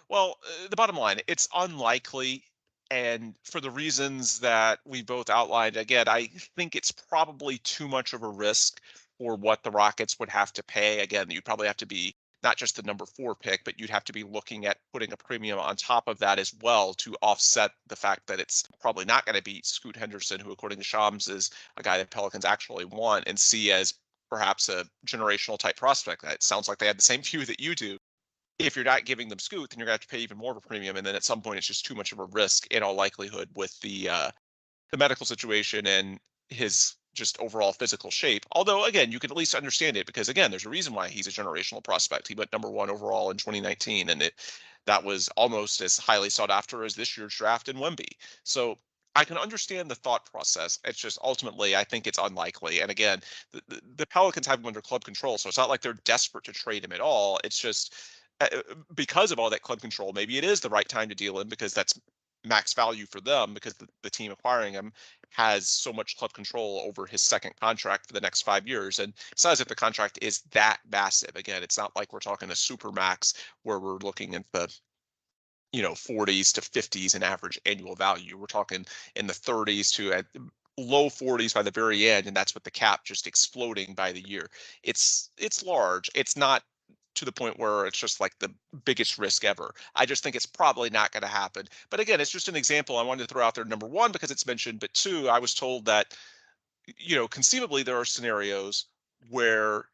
well, the bottom line, it's unlikely, and for the reasons that we both outlined, again, I think it's probably too much of a risk for what the Rockets would have to pay. Again, you'd probably have to be not just the number 4 pick, but you'd have to be looking at putting a premium on top of that as well to offset the fact that it's probably not going to be Scoot Henderson, who, according to Shams, is a guy that Pelicans actually want and see as perhaps a generational type prospect. It sounds like they had the same view that you do. If you're not giving them Scoot, then you're going to have to pay even more of a premium. And then at some point, it's just too much of a risk in all likelihood with the medical situation and his just overall physical shape. Although, again, you can at least understand it because, again, there's a reason why he's a generational prospect. He went number 1 overall in 2019, and that was almost as highly sought after as this year's draft in Wemby. So I can understand the thought process. It's just ultimately, I think it's unlikely. And again, the Pelicans have him under club control, so it's not like they're desperate to trade him at all. It's just because of all that club control, maybe it is the right time to deal him because that's max value for them because the team acquiring him has so much club control over his second contract for the next 5 years. And it's not as if the contract is that massive. Again, it's not like we're talking a super max where we're looking at the 40s to 50s in average annual value. We're talking in the 30s to low 40s by the very end, and that's with the cap just exploding by the year. It's large. It's not to the point where it's just like the biggest risk ever. I just think it's probably not going to happen. But again, it's just an example I wanted to throw out there, number 1, because it's mentioned, but 2, I was told that, conceivably there are scenarios where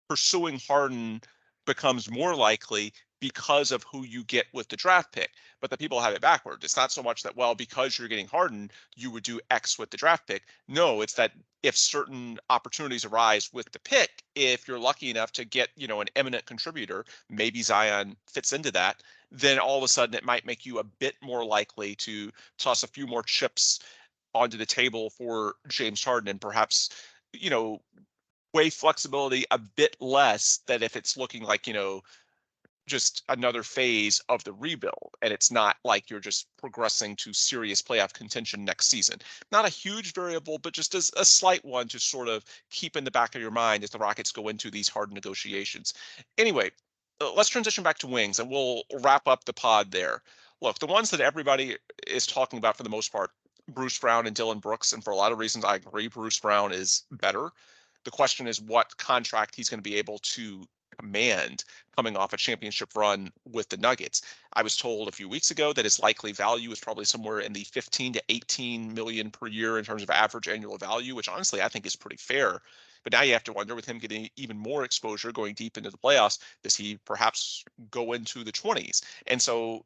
pursuing Harden becomes more likely because of who you get with the draft pick. But the people have it backwards. It's not so much that, well, because you're getting Harden, you would do X with the draft pick. No, it's that if certain opportunities arise with the pick, if you're lucky enough to get, an eminent contributor, maybe Zion fits into that, then all of a sudden it might make you a bit more likely to toss a few more chips onto the table for James Harden and perhaps, weigh flexibility a bit less than if it's looking like, just another phase of the rebuild. And it's not like you're just progressing to serious playoff contention next season. Not a huge variable, but just as a slight one to sort of keep in the back of your mind as the Rockets go into these hard negotiations. Anyway, let's transition back to wings and we'll wrap up the pod there. Look, the ones that everybody is talking about for the most part, Bruce Brown and Dillon Brooks. And for a lot of reasons, I agree Bruce Brown is better. The question is what contract he's going to be able to command coming off a championship run with the Nuggets. I was told a few weeks ago that his likely value is probably somewhere in the 15 to 18 million per year in terms of average annual value, which honestly I think is pretty fair. But now you have to wonder, with him getting even more exposure going deep into the playoffs, does he perhaps go into the 20s? And so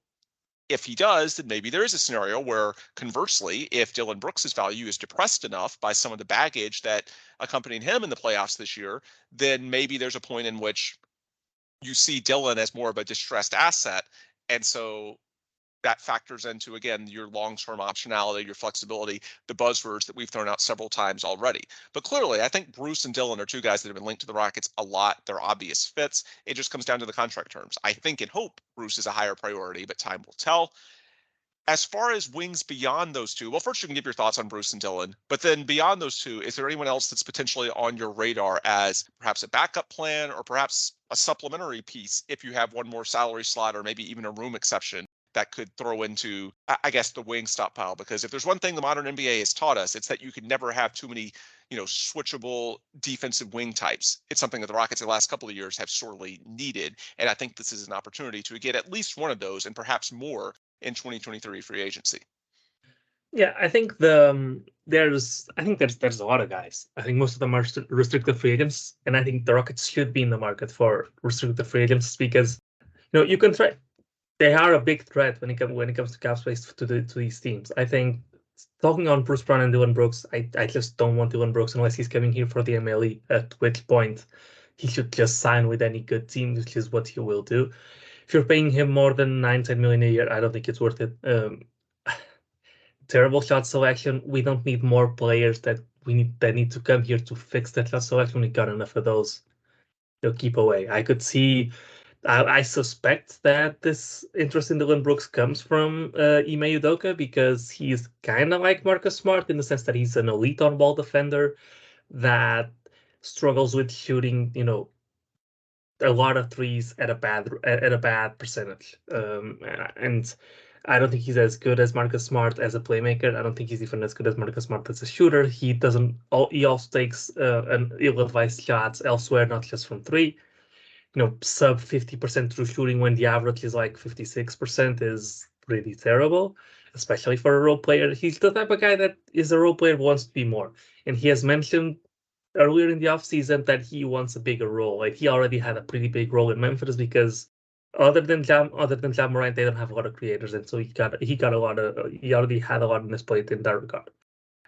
if he does, then maybe there is a scenario where, conversely, if Dillon Brooks' value is depressed enough by some of the baggage that accompanied him in the playoffs this year, then maybe there's a point in which you see Dillon as more of a distressed asset. And so that factors into, again, your long-term optionality, your flexibility, the buzzwords that we've thrown out several times already. But clearly, I think Bruce and Dillon are 2 guys that have been linked to the Rockets a lot. They're obvious fits. It just comes down to the contract terms. I think and hope Bruce is a higher priority, but time will tell. As far as wings beyond those 2, well, first you can give your thoughts on Bruce and Dillon, but then beyond those 2, is there anyone else that's potentially on your radar as perhaps a backup plan or perhaps a supplementary piece if you have one more salary slot or maybe even a room exception that could throw into, I guess, the wing stockpile? Because if there's one thing the modern NBA has taught us, it's that you can never have too many, switchable defensive wing types. It's something that the Rockets in the last couple of years have sorely needed. And I think this is an opportunity to get at least one of those and perhaps more in 2023 free agency. Yeah, I think there's a lot of guys. I think most of them are restricted free agents, and I think the Rockets should be in the market for restricted free agents because you can try. They are a big threat when it comes to cap space to these teams. I think talking on Bruce Brown and Dillon Brooks, I just don't want Dillon Brooks unless he's coming here for the MLE, at which point he should just sign with any good team, which is what he will do. If you're paying him more than 9-10 million a year, I don't think it's worth it. Terrible shot selection. We don't need more players that need to come here to fix that shot selection. We got enough of those. Keep away. I could see. I suspect that this interest in Dillon Brooks comes from Ime Udoka because he's kind of like Marcus Smart in the sense that he's an elite on-ball defender that struggles with shooting, a lot of threes at a bad percentage. And I don't think he's as good as Marcus Smart as a playmaker. I don't think he's even as good as Marcus Smart as a shooter. He also takes an ill-advised shots elsewhere, not just from three. Sub 50% true shooting when the average is like 56% is pretty terrible, especially for a role player. He's the type of guy that is a role player who wants to be more. And he has mentioned earlier in the offseason that he wants a bigger role. Like he already had a pretty big role in Memphis because other than Ja Morant, they don't have a lot of creators, and so he already had a lot on his plate in that regard.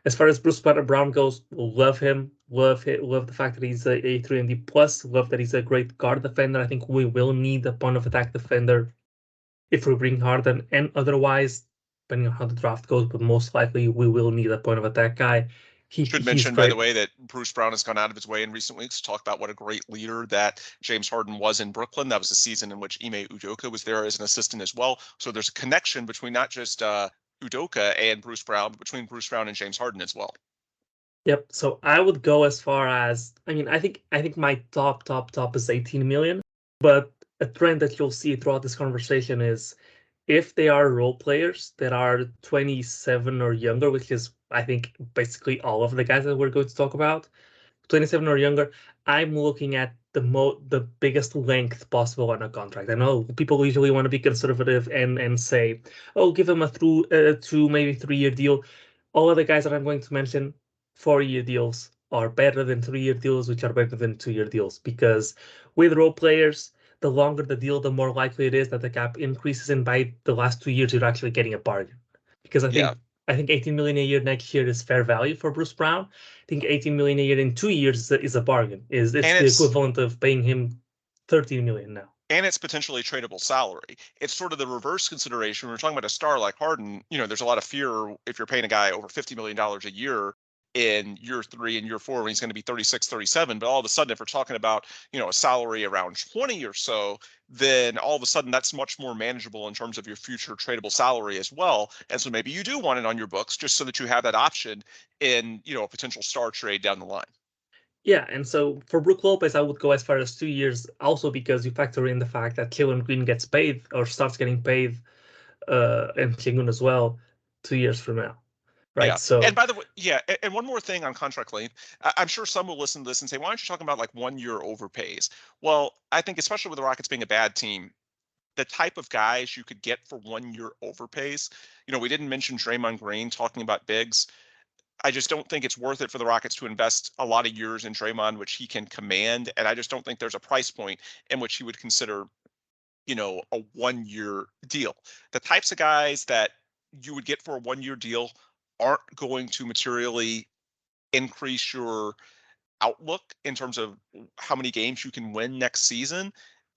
As far as Bruce Brown goes, love him, love the fact that he's a 3 and D plus, love that he's a great guard defender. I think we will need a point of attack defender if we bring Harden, and otherwise, depending on how the draft goes, but most likely we will need a point of attack guy. Should mention, by the way, that Bruce Brown has gone out of his way in recent weeks to talk about what a great leader that James Harden was in Brooklyn. That was the season in which Ime Udoka was there as an assistant as well. So there's a connection between not just Udoka and Bruce Brown, but between Bruce Brown and James Harden as well. Yep. So I would go as far as, I think my top is 18 million, but a trend that you'll see throughout this conversation is if they are role players that are 27 or younger, which is, I think, basically all of the guys that we're going to talk about, 27 or younger, I'm looking at the biggest length possible on a contract. I know people usually want to be conservative and say, oh, give them a 2, maybe 3-year deal. All of the guys that I'm going to mention, 4-year deals are better than 3-year deals, which are better than 2-year deals, because with role players, the longer the deal, the more likely it is that the cap increases, and by the last 2 years, you're actually getting a bargain. Because I think 18 million a year next year is fair value for Bruce Brown. I think 18 million a year in 2 years is a bargain. It's the equivalent of paying him 13 million now. And it's potentially tradable salary. It's sort of the reverse consideration. When we're talking about a star like Harden, there's a lot of fear if you're paying a guy over $50 million a year in year 3 and year 4 when he's going to be 36, 37. But all of a sudden, if we're talking about, a salary around 20 or so, then all of a sudden that's much more manageable in terms of your future tradable salary as well. And so maybe you do want it on your books just so that you have that option in, a potential star trade down the line. Yeah, and so for Brook Lopez, I would go as far as 2 years, also because you factor in the fact that Jalen Green gets paid or starts getting paid, and Sengun as well, 2 years from now. Right. Yeah. So, and by the way, and one more thing on contract length, I'm sure some will listen to this and say, why aren't you talking about like 1 year overpays? Well, I think especially with the Rockets being a bad team, the type of guys you could get for 1 year overpays, we didn't mention Draymond Green talking about bigs. I just don't think it's worth it for the Rockets to invest a lot of years in Draymond, which he can command. And I just don't think there's a price point in which he would consider, a 1 year deal. The types of guys that you would get for a 1 year deal aren't going to materially increase your outlook in terms of how many games you can win next season.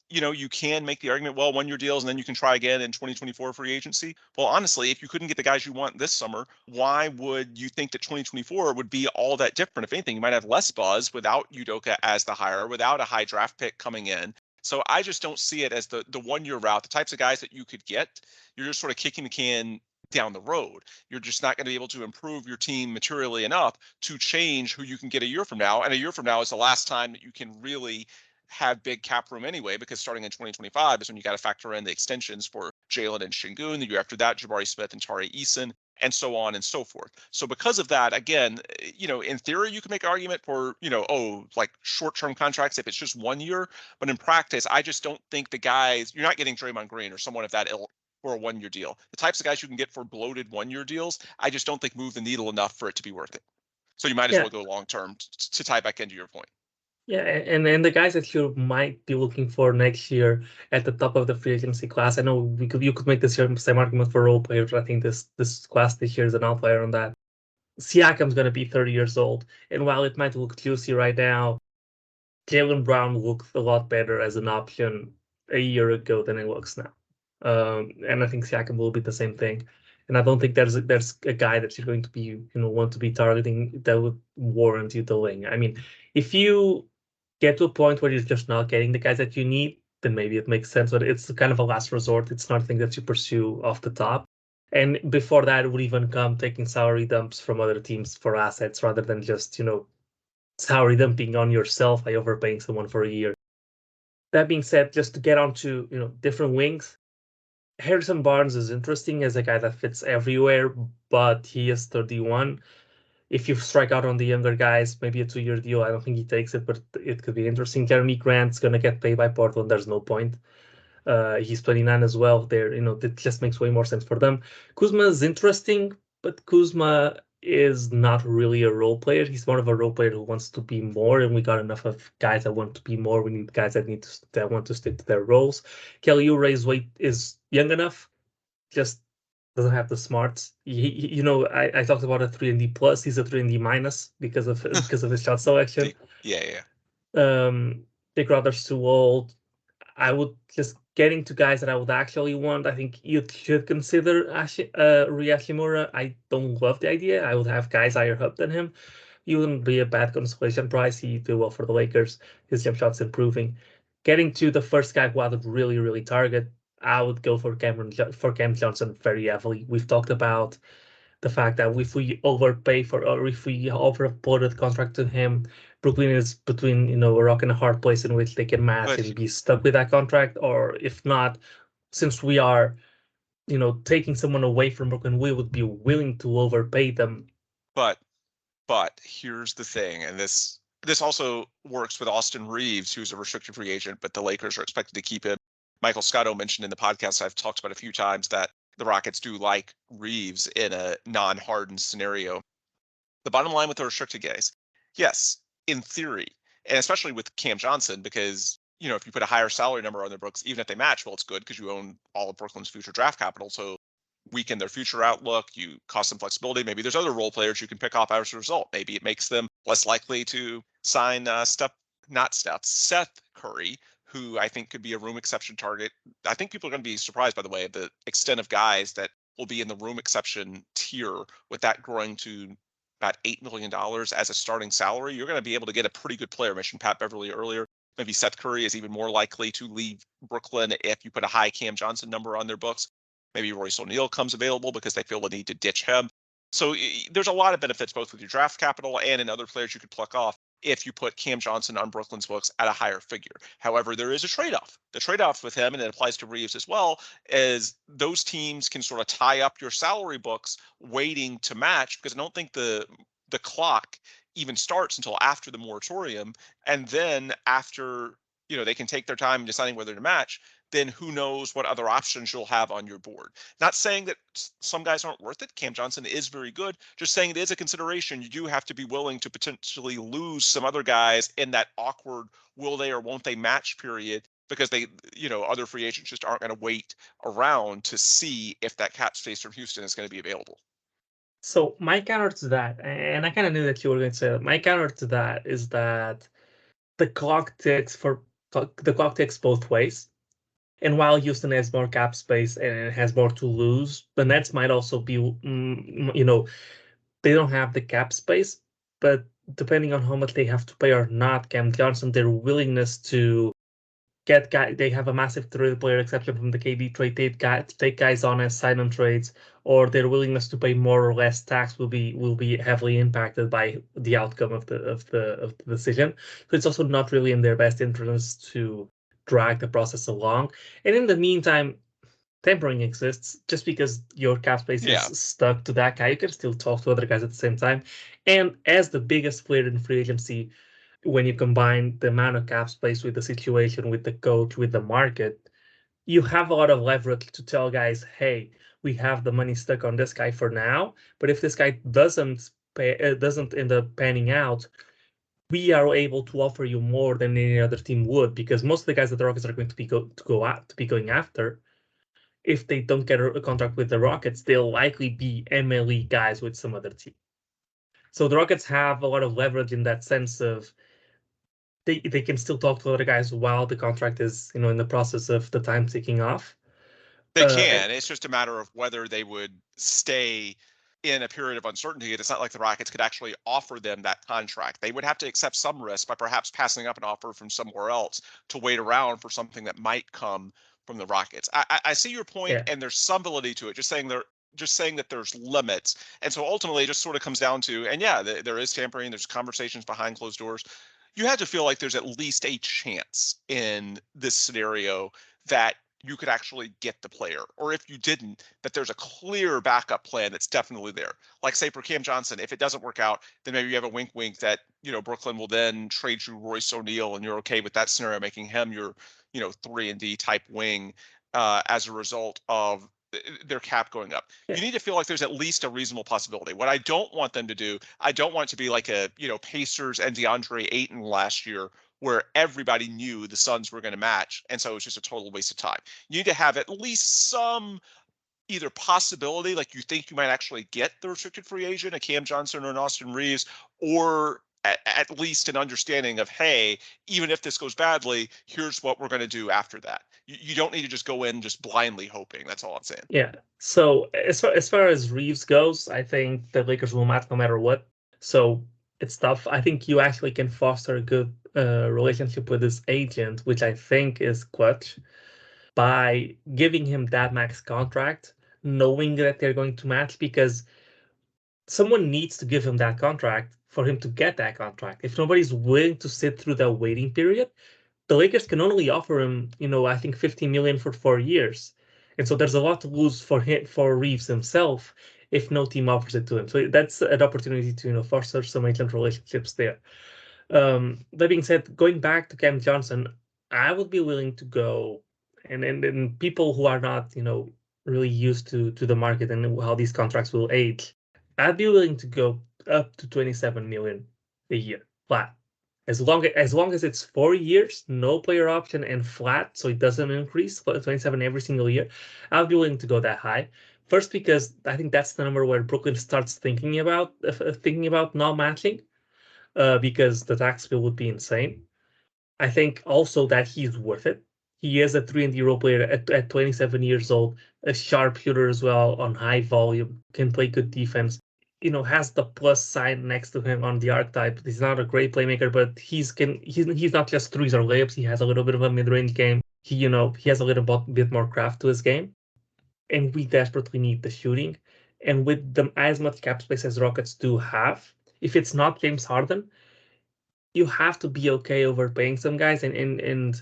You can make the argument, well, 1 year deals, and then you can try again in 2024 free agency. Well, honestly, if you couldn't get the guys you want this summer, why would you think that 2024 would be all that different? If anything, you might have less buzz without Udoka as the hire, without a high draft pick coming in. So I just don't see it as the 1 year route. The types of guys that you could get, you're just sort of kicking the can down the road. You're just not going to be able to improve your team materially enough to change who you can get a year from now. And a year from now is the last time that you can really have big cap room anyway, because starting in 2025 is when you got to factor in the extensions for Jalen and Sengun. The year after that, Jabari Smith and Tari Eason, and so on and so forth. So because of that, again, in theory, you can make an argument for, like short-term contracts if it's just 1 year. But in practice, I just don't think the guys, you're not getting Draymond Green or someone of that ilk for a 1 year deal. The types of guys you can get for bloated 1 year deals, I just don't think move the needle enough for it to be worth it. So you might as well go long term to tie back into your point. Yeah, and the guys that you might be looking for next year at the top of the free agency class. I know you could make this same argument for role players. I think this class this year is an outlier on that. Siakam's going to be 30 years old, and while it might look juicy right now, Jaylen Brown looked a lot better as an option a year ago than it looks now. And I think Siakam will be the same thing. And I don't think there's a guy that you're going to be want to be targeting that would warrant you delaying. I mean, if you get to a point where you're just not getting the guys that you need, then maybe it makes sense. But it's kind of a last resort. It's not a thing that you pursue off the top. And before that, it would even come taking salary dumps from other teams for assets rather than just salary dumping on yourself by overpaying someone for a year. That being said, just to get onto different wings, Harrison Barnes is interesting as a guy that fits everywhere, but he is 31. If you strike out on the younger guys, maybe a 2-year deal. I don't think he takes it, but it could be interesting. Jeremy Grant's gonna get paid by Portland. There's no point. He's 29 as well. There, that just makes way more sense for them. Kuzma is interesting, but Kuzma is not really a role player. He's more of a role player who wants to be more, and we got enough of guys that want to be more. We need guys that want to stick to their roles. Kelly Ouray's weight is young enough, just doesn't have the smarts. I talked about a 3-and-D plus. He's a 3-and-D minus because of his shot selection. Yeah. Dick Rother's too old. I would just getting to guys that I would actually want. I think you should consider Rui Hachimura. I don't love the idea. I would have guys higher up than him. He wouldn't be a bad consolation price. He did well for the Lakers. His jump shot's improving. Getting to the first guy who I would really, really target, I would go for Cam Johnson very heavily. We've talked about the fact that if we overpay for or if we overput a contract to him, Brooklyn is between a rock and a hard place in which they can match and be stuck with that contract, or if not, since we are taking someone away from Brooklyn, we would be willing to overpay them. But here's the thing, and this also works with Austin Reeves, who's a restricted free agent, but the Lakers are expected to keep him. Michael Scotto mentioned in the podcast I've talked about a few times that the Rockets do like Reeves in a non-Harden scenario. The bottom line with the restricted guys, yes, in theory, and especially with Cam Johnson, because if you put a higher salary number on their books, even if they match, well, it's good because you own all of Brooklyn's future draft capital. So weaken their future outlook, you cost them flexibility. Maybe there's other role players you can pick off as a result. Maybe it makes them less likely to sign Seth Curry, who I think could be a room exception target. I think people are going to be surprised, by the way, at the extent of guys that will be in the room exception tier, with that growing to about $8 million as a starting salary. You're going to be able to get a pretty good player. I mentioned Pat Beverly earlier. Maybe Seth Curry is even more likely to leave Brooklyn if you put a high Cam Johnson number on their books. Maybe Royce O'Neal comes available because they feel the need to ditch him. So there's a lot of benefits both with your draft capital and in other players you could pluck off if you put Cam Johnson on Brooklyn's books at a higher figure. However, there is a trade-off. The trade-off with him, and it applies to Reeves as well, is those teams can sort of tie up your salary books waiting to match, because I don't think the clock even starts until after the moratorium. And then after they can take their time in deciding whether to match, then who knows what other options you'll have on your board. Not saying that some guys aren't worth it. Cam Johnson is very good. Just saying it is a consideration. You do have to be willing to potentially lose some other guys in that awkward will they or won't they match period, because they, other free agents just aren't going to wait around to see if that cap space from Houston is going to be available. So my counter to that, and I kind of knew that you were going to say that, my counter to that is that the clock ticks both ways. And while Houston has more cap space and has more to lose, the Nets might also be, they don't have the cap space, but depending on how much they have to pay or not, Cam Johnson, their willingness to get guys, they have a massive trade player exception from the KD trade, take guys on as sign-on trades, or their willingness to pay more or less tax will be heavily impacted by the outcome of the decision. So it's also not really in their best interest to drag the process along. And in the meantime, tampering exists. Just because your cap space is stuck to that guy, you can still talk to other guys at the same time. And as the biggest player in free agency, when you combine the amount of cap space with the situation, with the coach, with the market, you have a lot of leverage to tell guys, hey, we have the money stuck on this guy for now, but if this guy doesn't end up panning out, we are able to offer you more than any other team would, because most of the guys that the Rockets are going to be going after, if they don't get a contract with the Rockets, they'll likely be MLE guys with some other team. So the Rockets have a lot of leverage in that sense of they can still talk to other guys while the contract is, in the process of the time ticking off. They can. It's just a matter of whether they would stay in a period of uncertainty. It's not like the Rockets could actually offer them that contract. They would have to accept some risk by perhaps passing up an offer from somewhere else to wait around for something that might come from the Rockets. I see your point, Yeah. and there's some validity to it. Just saying that there's limits, and so ultimately, it just sort of comes down to, and yeah, there is tampering. There's conversations behind closed doors. You have to feel like there's at least a chance in this scenario that you could actually get the player, or if you didn't, that there's a clear backup plan that's definitely there. Like, say, for Cam Johnson, if it doesn't work out, then maybe you have a wink that, Brooklyn will then trade you Royce O'Neal, and you're okay with that scenario, making him your, 3-and-D type wing as a result of their cap going up. Yeah. You need to feel like there's at least a reasonable possibility. What I don't want them to do, I don't want it to be like a, Pacers and DeAndre Ayton last year, where everybody knew the Suns were going to match, and so it was just a total waste of time. You need to have at least some either possibility, like you think you might actually get the restricted free agent, a Cam Johnson or an Austin Reeves, or at least an understanding of, hey, even if this goes badly, here's what we're going to do after that. You don't need to just go in just blindly hoping. That's all I'm saying. Yeah. So as far as Reeves goes, I think the Lakers will match no matter what. So it's tough. I think you actually can foster a good relationship with his agent, which I think is clutch, by giving him that max contract, knowing that they're going to match, because someone needs to give him that contract for him to get that contract. If nobody's willing to sit through that waiting period, the Lakers can only offer him, I think 15 million for 4 years. And so there's a lot to lose for Reeves himself if no team offers it to him. So that's an opportunity to, foster some agent relationships there. That being said, going back to Cam Johnson, I would be willing to go, and people who are not, really used to the market and how these contracts will age, I'd be willing to go up to 27 million a year flat. As long as it's 4 years, no player option and flat, so it doesn't increase 27 every single year, I'd be willing to go that high. First, because I think that's the number where Brooklyn starts thinking about not matching, because the tax bill would be insane. I think also that he's worth it. He is a 3-and-D role player at 27 years old, a sharp shooter as well on high volume, can play good defense. Has the plus sign next to him on the archetype. He's not a great playmaker, but he's not just threes or layups. He has a little bit of a mid-range game. He has a little bit more craft to his game, and we desperately need the shooting. And with as much cap space as Rockets do have, if it's not James Harden, you have to be okay overpaying some guys, and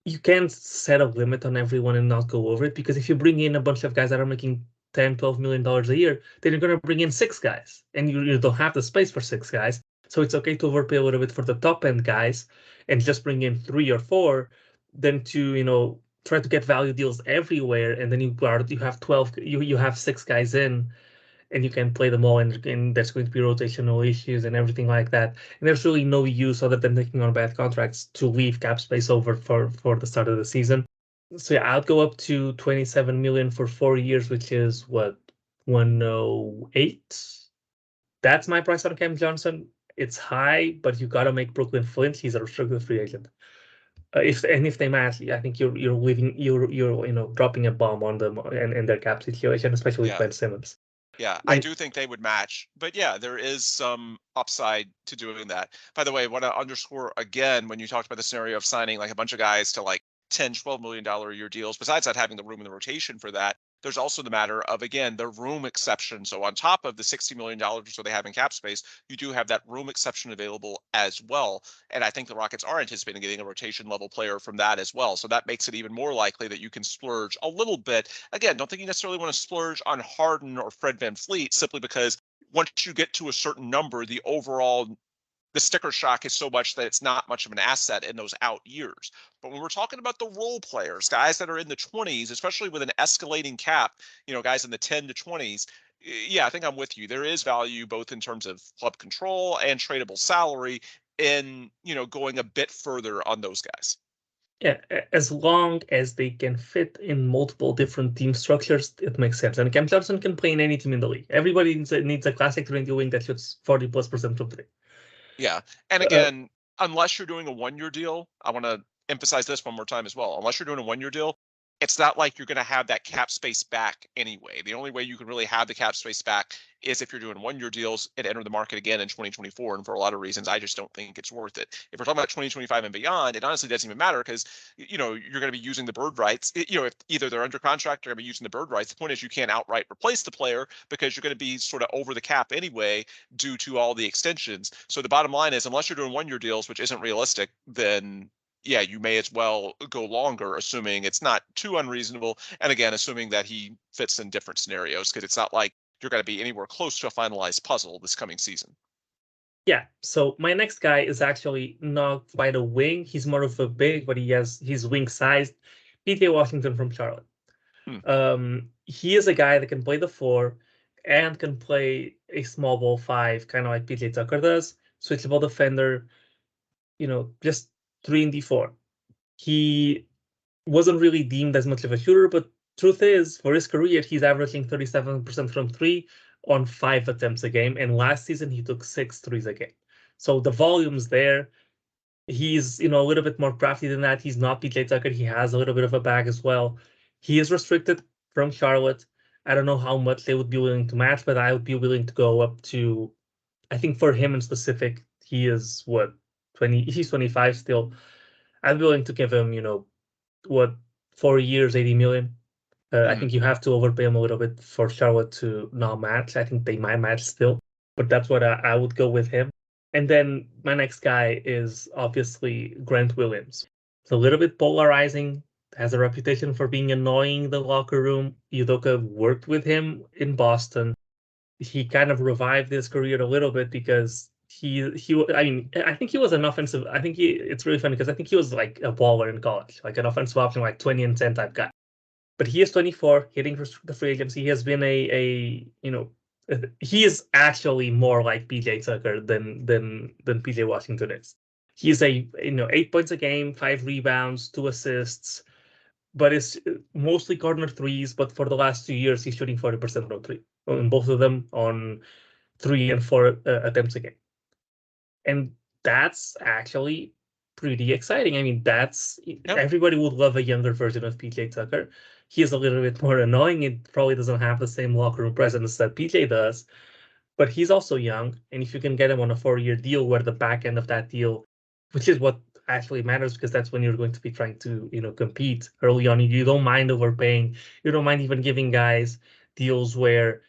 you can't set a limit on everyone and not go over it, because if you bring in a bunch of guys that are making 10, $12 million a year, then you're going to bring in 6 guys, and you don't have the space for 6 guys. So it's okay to overpay a little bit for the top end guys and just bring in 3 or 4 than to, try to get value deals everywhere, and then you have 12, you have 6 guys in, and you can play them all, and there's going to be rotational issues and everything like that. And there's really no use other than taking on bad contracts to leave cap space over for the start of the season. So yeah, I'll go up to 27 million for 4 years, which is what, 108. That's my price on Cam Johnson. It's high, but you gotta make Brooklyn flinch. He's a restricted free agent. If they match, I think you're dropping a bomb on them and their cap situation, especially with Ben Simmons. Yeah, I do think they would match. But yeah, there is some upside to doing that. By the way, I want to underscore again, when you talked about the scenario of signing like a bunch of guys to like $10-12 million a year deals, besides that having the room in the rotation for that, there's also the matter of, again, the room exception. So on top of the $60 million or so they have in cap space, you do have that room exception available as well. And I think the Rockets are anticipating getting a rotation level player from that as well. So that makes it even more likely that you can splurge a little bit. Again, don't think you necessarily want to splurge on Harden or Fred VanVleet, simply because once you get to a certain number, the sticker shock is so much that it's not much of an asset in those out years. But when we're talking about the role players, guys that are in the 20s, especially with an escalating cap, guys in the 10 to 20s, yeah, I think I'm with you. There is value both in terms of club control and tradable salary in, going a bit further on those guys. Yeah, as long as they can fit in multiple different team structures, it makes sense. And Cam Johnson can play in any team in the league. Everybody needs a classic 20 wing that shoots 40+% from three. Yeah. And again, unless you're doing a 1-year deal, I want to emphasize this one more time as well. Unless you're doing a 1-year deal, it's not like you're going to have that cap space back anyway. The only way you can really have the cap space back is if you're doing 1-year deals and enter the market again in 2024. And for a lot of reasons, I just don't think it's worth it. If we're talking about 2025 and beyond, it honestly doesn't even matter because, you're going to be using the bird rights. If either they're under contract or going to be using the bird rights, the point is you can't outright replace the player because you're going to be sort of over the cap anyway due to all the extensions. So the bottom line is, unless you're doing 1-year deals, which isn't realistic, then yeah, you may as well go longer, assuming it's not too unreasonable. And again, assuming that he fits in different scenarios, because it's not like you're going to be anywhere close to a finalized puzzle this coming season. Yeah, so my next guy is actually not quite a wing. He's more of a big, but he's wing-sized. PJ Washington from Charlotte. He is a guy that can play the 4 and can play a small ball 5, kind of like PJ Tucker does. Switchable defender, just 3 and D4. He wasn't really deemed as much of a shooter, but truth is, for his career, he's averaging 37% from 3 on 5 attempts a game, and last season he took 6 threes a game. So the volume's there. He's, a little bit more crafty than that. He's not PJ Tucker. He has a little bit of a bag as well. He is restricted from Charlotte. I don't know how much they would be willing to match, but I would be willing to go up to, I think for him in specific, he is 20, he's 25 still. I'd be willing to give him, 4 years, 80 million. I think you have to overpay him a little bit for Charlotte to not match. I think they might match still, but that's what I would go with him. And then my next guy is obviously Grant Williams. It's a little bit polarizing, has a reputation for being annoying in the locker room. Udoka worked with him in Boston. He kind of revived his career a little bit because I think he was an offensive. It's really funny because I think he was like a baller in college, like an offensive option, like 20 and 10 type guy. But he is 24, hitting the free agency. He has been he is actually more like PJ Tucker than PJ Washington is. He's 8 points a game, 5 rebounds, 2 assists, but it's mostly corner threes. But for the last 2 years, he's shooting 40% from 3, on both of them on 3 and 4 attempts a game. And that's actually pretty exciting. I mean, everybody would love a younger version of PJ Tucker. He is a little bit more annoying. It probably doesn't have the same locker room presence that PJ does, but he's also young. And if you can get him on a 4-year deal where the back end of that deal, which is what actually matters, because that's when you're going to be trying to, compete early on. You don't mind overpaying. You don't mind even giving guys deals where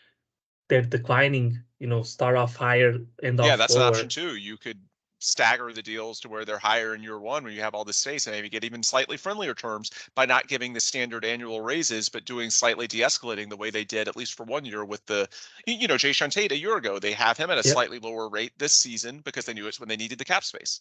they're declining, start off higher and off lower. Yeah, that's an option too. You could stagger the deals to where they're higher in year 1 when you have all this space, and maybe get even slightly friendlier terms by not giving the standard annual raises, but doing slightly de-escalating the way they did, at least for 1 year with the, Jae'Sean Tate a year ago. They have him at a slightly lower rate this season because they knew it's when they needed the cap space.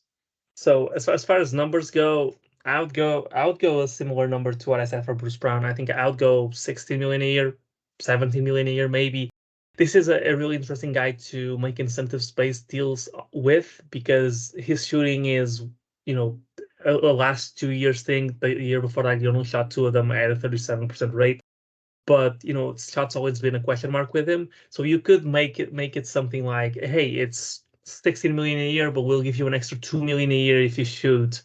So as far as numbers go, I would go a similar number to what I said for Bruce Brown. I think I would go 16 million a year, 17 million a year maybe. This is a really interesting guy to make incentive-based deals with because his shooting is, a last 2 years thing. The year before that, he only shot 2 of them at a 37% rate. But, shots always been a question mark with him. So you could make it something like, hey, it's 16 million a year, but we'll give you an extra 2 million a year if you shoot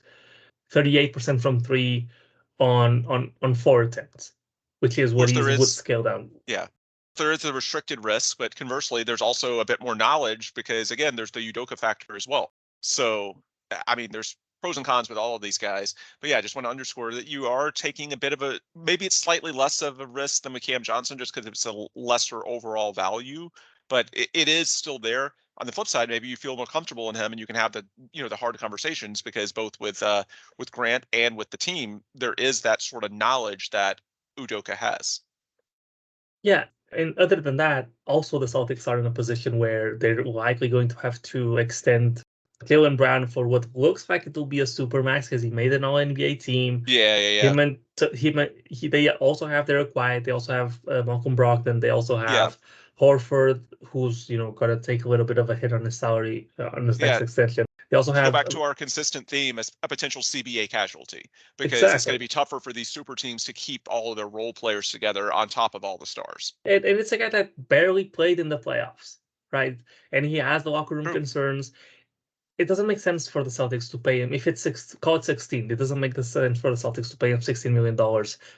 38% from 3 on 4 attempts, which is what he would scale down. Yeah. There is a restricted risk, but conversely, there's also a bit more knowledge because, again, there's the Udoka factor as well. So, I mean, there's pros and cons with all of these guys. But yeah, I just want to underscore that you are taking a bit of maybe it's slightly less of a risk than with Cam Johnson just because it's a lesser overall value, but it is still there. On the flip side, maybe you feel more comfortable in him and you can have the hard conversations because both with Grant and with the team, there is that sort of knowledge that Udoka has. Yeah. And other than that, also the Celtics are in a position where they're likely going to have to extend Jaylen Brown for what looks like it will be a supermax because he made an All-NBA team. Yeah. They also have their acquired. They also have Malcolm Brogdon. They also have Horford, who's got to take a little bit of a hit on his salary on his next extension. They also To go have back to our consistent theme as a potential CBA casualty, because it's exactly. going to be tougher for these super teams to keep all of their role players together on top of all the stars. And it's a guy that barely played in the playoffs, right? And he has the locker room True. concerns. It doesn't make sense for the Celtics to pay him. If it's call it 16, it doesn't make the sense for the Celtics to pay him $16 million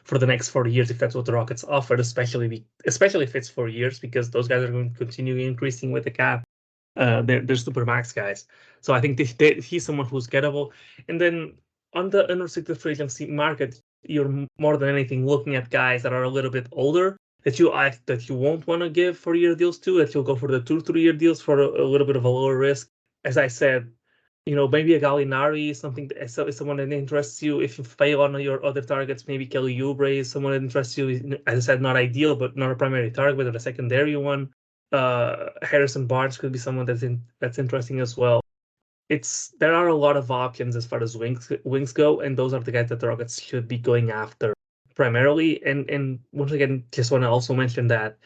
for the next 4 years if that's what the Rockets offered, especially if it's 4 years, because those guys are going to continue increasing with the cap. They're super max guys. So I think he's someone who's gettable. And then on the unrestricted free agency market, you're more than anything looking at guys that are a little bit older that you won't want to give 4-year deals to, that you'll go for the 2-3 year deals for a little bit of a lower risk. As I said, maybe a Gallinari is is someone that interests you. If you fail on your other targets, maybe Kelly Oubre is someone that interests you. As I said, not ideal, but not a primary target, but a secondary one. Harrison Barnes could be someone that's interesting as well. There are a lot of options as far as wings go, and those are the guys that the Rockets should be going after primarily. And once again, just want to also mention that.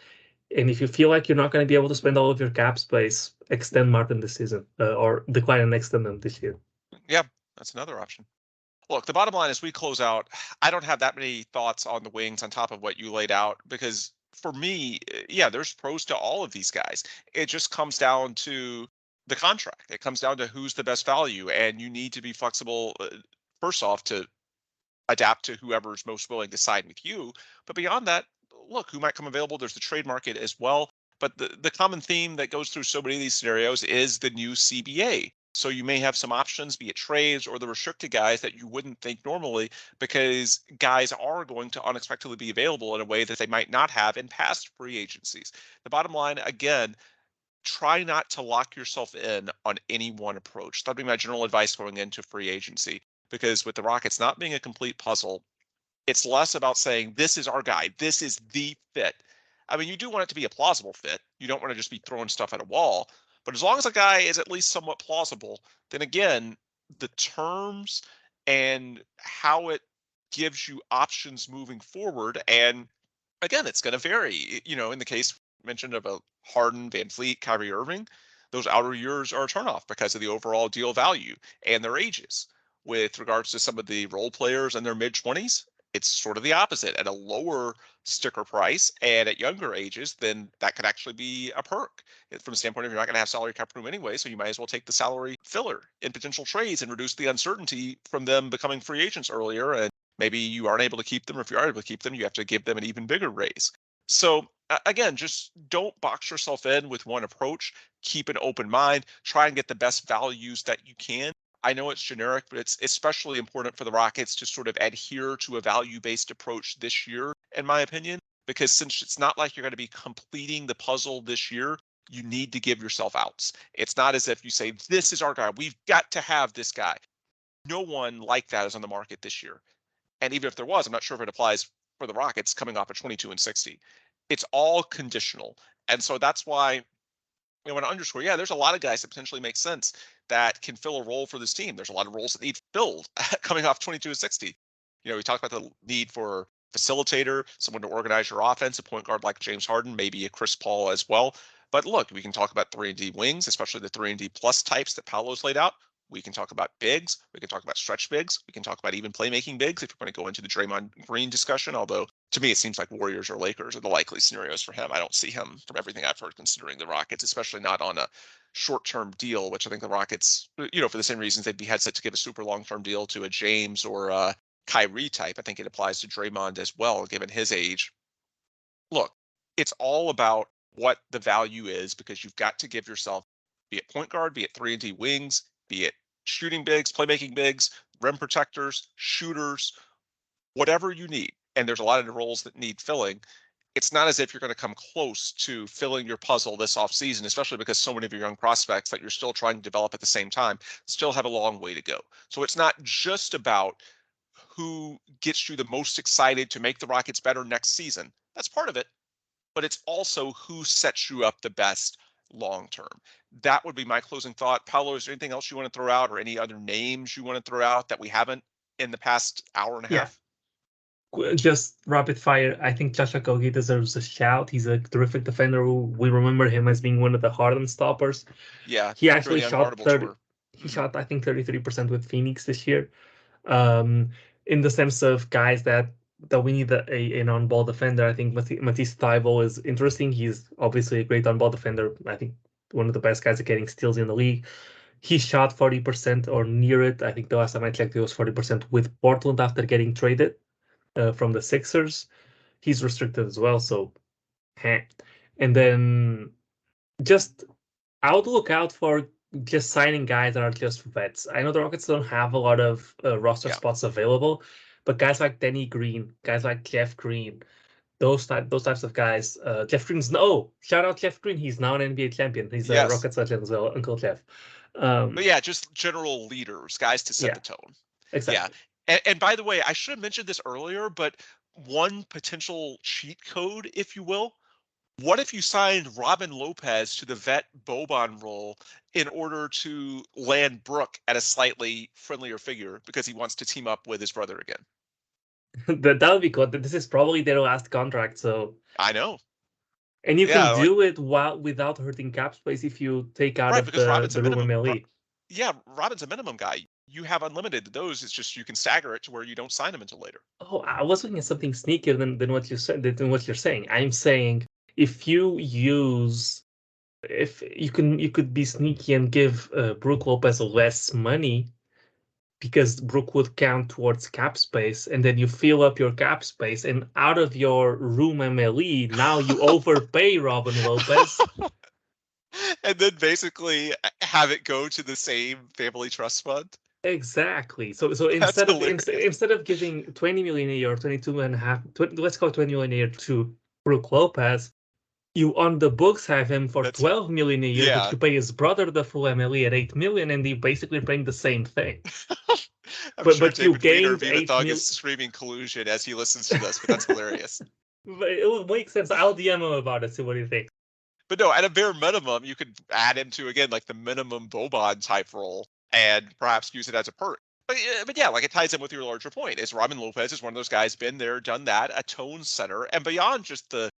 And if you feel like you're not going to be able to spend all of your cap space, extend Martin this season, or decline and extend them this year. Yeah, that's another option. Look, the bottom line is we close out. I don't have that many thoughts on the wings on top of what you laid out, because for me, yeah, there's pros to all of these guys. It just comes down to the contract. It comes down to who's the best value, and you need to be flexible, first off, to adapt to whoever's most willing to side with you. But beyond that, look, who might come available. There's the trade market as well. But the common theme that goes through so many of these scenarios is the new CBA. So you may have some options, be it trades or the restricted guys that you wouldn't think normally, because guys are going to unexpectedly be available in a way that they might not have in past free agencies. The bottom line, again, try not to lock yourself in on any one approach. That'd be my general advice going into free agency, because with the Rockets not being a complete puzzle, it's less about saying, this is our guy, this is the fit. I mean, you do want it to be a plausible fit. You don't want to just be throwing stuff at a wall. But as long as a guy is at least somewhat plausible, then again, the terms and how it gives you options moving forward. And again, it's going to vary. In the case mentioned of a Harden, Van Fleet, Kyrie Irving, those outer years are a turnoff because of the overall deal value and their ages. With regards to some of the role players in their mid-20s, it's sort of the opposite. At a lower sticker price and at younger ages, then that could actually be a perk from the standpoint of you're not going to have salary cap room anyway, so you might as well take the salary filler in potential trades and reduce the uncertainty from them becoming free agents earlier. And maybe you aren't able to keep them, or if you are able to keep them, you have to give them an even bigger raise. So again, just don't box yourself in with one approach. Keep an open mind. Try and get the best values that you can. I know it's generic, but it's especially important for the Rockets to sort of adhere to a value-based approach this year, in my opinion, because since it's not like you're going to be completing the puzzle this year, you need to give yourself outs. It's not as if you say, this is our guy, we've got to have this guy. No one like that is on the market this year. And even if there was, I'm not sure if it applies for the Rockets coming off at 22-60. It's all conditional. And so that's why I want to underscore, yeah, there's a lot of guys that potentially make sense that can fill a role for this team. There's a lot of roles that need filled coming off 22-60. We talked about the need for facilitator, someone to organize your offense, a point guard like James Harden, maybe a Chris Paul as well. But look, we can talk about 3-and-D wings, especially the 3-and-D plus types that Paulo's laid out. We can talk about bigs. We can talk about stretch bigs. We can talk about even playmaking bigs if you're going to go into the Draymond Green discussion, although to me, it seems like Warriors or Lakers are the likely scenarios for him. I don't see him, from everything I've heard, considering the Rockets, especially not on a short-term deal, which I think the Rockets, for the same reasons they'd be set to give a super long-term deal to a James or a Kyrie type. I think it applies to Draymond as well, given his age. Look, it's all about what the value is, because you've got to give yourself, be it point guard, be it 3-and-D wings, be it shooting bigs, playmaking bigs, rim protectors, shooters, whatever you need. And there's a lot of roles that need filling. It's not as if you're going to come close to filling your puzzle this offseason, especially because so many of your young prospects that you're still trying to develop at the same time still have a long way to go. So it's not just about who gets you the most excited to make the Rockets better next season. That's part of it. But it's also who sets you up the best long term. That would be my closing thought. Paulo, is there anything else you want to throw out, or any other names you want to throw out that we haven't in the past hour and a half? Just rapid fire. I think Josh Okogie deserves a shout. He's a terrific defender. We remember him as being one of the Harden stoppers. Yeah, He actually shot 30. He shot, I think, 33% with Phoenix this year. Um, in the sense of guys that we need an on-ball defender, I think Matisse Thybulle is interesting. He's obviously a great on-ball defender. I think one of the best guys at getting steals in the league. He shot 40% or near it. I think the last time I checked, it was 40% with Portland after getting traded from the Sixers. He's restricted as well, so and then just I would look out for just signing guys that are just vets. I know the Rockets don't have a lot of roster spots available, but guys like Danny Green, guys like Jeff Green, those types of guys. Jeff Green's shout out Jeff Green. He's now an NBA champion. He's a Rockets legend as well, Uncle Jeff. But yeah, just general leaders, guys to set the tone. Exactly. Yeah. And by the way, I should have mentioned this earlier, but one potential cheat code, if you will, what if you signed Robin Lopez to the vet Boban role in order to land Brooke at a slightly friendlier figure because he wants to team up with his brother again? That would be cool. This is probably their last contract, so I know. And you can do it without hurting cap space if you take out of the room MLE. Yeah, Robin's a minimum guy. You have unlimited those. It's just you can stagger it to where you don't sign him until later. Oh, I was looking at something sneakier than what you said. Than what you're saying. I'm saying if you could be sneaky and give Brook Lopez less money because Brook would count towards cap space, and then you fill up your cap space, and out of your room MLE, now you overpay Robin Lopez. And then basically have it go to the same family trust fund. Exactly. So instead of giving 20 million a year or 22.5, let's call 20 million a year to Brook Lopez, you on the books have him for 12 million a year, but you pay his brother the full MLE at 8 million, and you basically paying the same thing. But you gained 8 million. Is screaming collusion as he listens to this, but that's hilarious. But it will make sense. I'll DM him about it. See what he thinks. But no, at a bare minimum, you could add him to, again, like the minimum Boban type role and perhaps use it as a perk. But yeah, like it ties in with your larger point. Is Robin Lopez is one of those guys, been there, done that, a tone setter, and beyond just the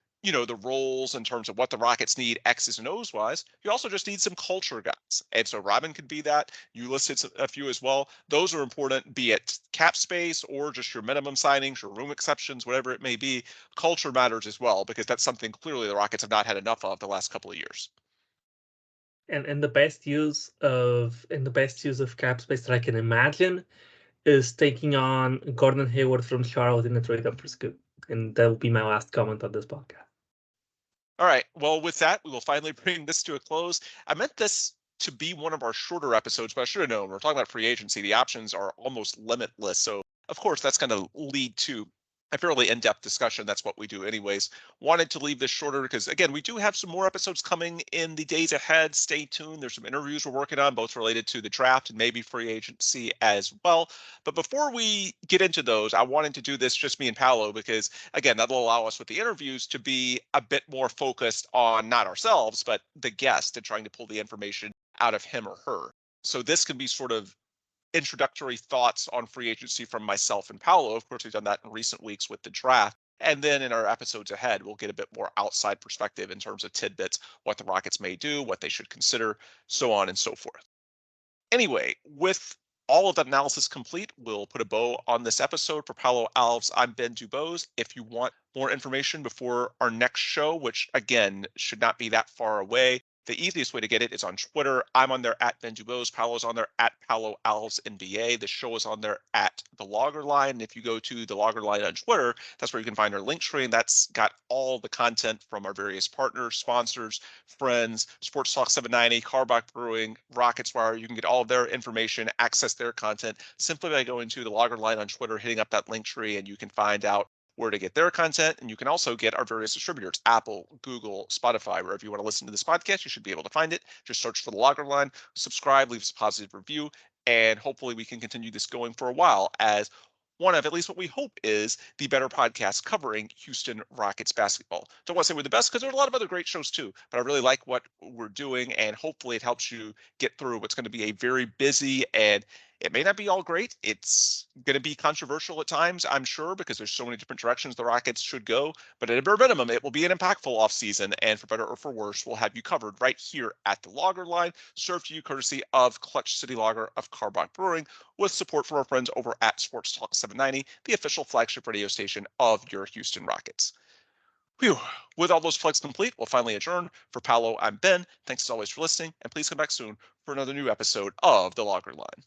roles in terms of what the Rockets need, X's and O's wise, you also just need some culture guys. And so Robin could be that. You listed a few as well. Those are important, be it cap space or just your minimum signings, your room exceptions, whatever it may be. Culture matters as well, because that's something clearly the Rockets have not had enough of the last couple of years. And the best use of cap space that I can imagine is taking on Gordon Hayward from Charlotte in the trade up for Scoop. And that will be my last comment on this podcast. All right. Well, with that, we will finally bring this to a close. I meant this to be one of our shorter episodes, but I should have known. We're talking about free agency. The options are almost limitless. So, of course, that's going to lead to a fairly in-depth discussion. That's what we do anyways. Wanted to leave this shorter because, again, we do have some more episodes coming in the days ahead. Stay tuned. There's some interviews we're working on, both related to the draft and maybe free agency as well. But before we get into those, I wanted to do this just me and Paulo because, again, that'll allow us with the interviews to be a bit more focused on not ourselves, but the guest and trying to pull the information out of him or her. So this can be sort of introductory thoughts on free agency from myself and Paulo. Of course, we've done that in recent weeks with the draft. And then in our episodes ahead, we'll get a bit more outside perspective in terms of tidbits, what the Rockets may do, what they should consider, so on and so forth. Anyway, with all of that analysis complete, we'll put a bow on this episode. For Paulo Alves, I'm Ben DuBose. If you want more information before our next show, which again should not be that far away, the easiest way to get it is on Twitter. I'm on there at Ben DuBose. Paulo's on there at Paulo Alves NBA. The show is on there at The Logger Line. And if you go to The Logger Line on Twitter, that's where you can find our link tree. And that's got all the content from our various partners, sponsors, friends, Sports Talk 790, Carbach Brewing, Rockets Wire. You can get all of their information, access their content simply by going to The Logger Line on Twitter, hitting up that link tree, and you can find out where to get their content. And you can also get our various distributors, Apple, Google, Spotify. Wherever you want to listen to this podcast, you should be able to find it. Just search for The Logger Line, subscribe, leave us a positive review, and hopefully we can continue this going for a while as one of, at least what we hope is, the better podcast covering Houston Rockets basketball. Don't want to say we're the best because there are a lot of other great shows too, but I really like what we're doing, and hopefully it helps you get through what's going to be a very busy and It may not be all great. It's going to be controversial at times, I'm sure, because there's so many different directions the Rockets should go. But at a bare minimum, it will be an impactful offseason. And for better or for worse, we'll have you covered right here at the Logger Line, served to you courtesy of Clutch City Lager of Carbach Brewing, with support from our friends over at Sports Talk 790, the official flagship radio station of your Houston Rockets. Whew. With all those plugs complete, we'll finally adjourn. For Paulo, I'm Ben. Thanks as always for listening, and please come back soon for another new episode of the Logger Line.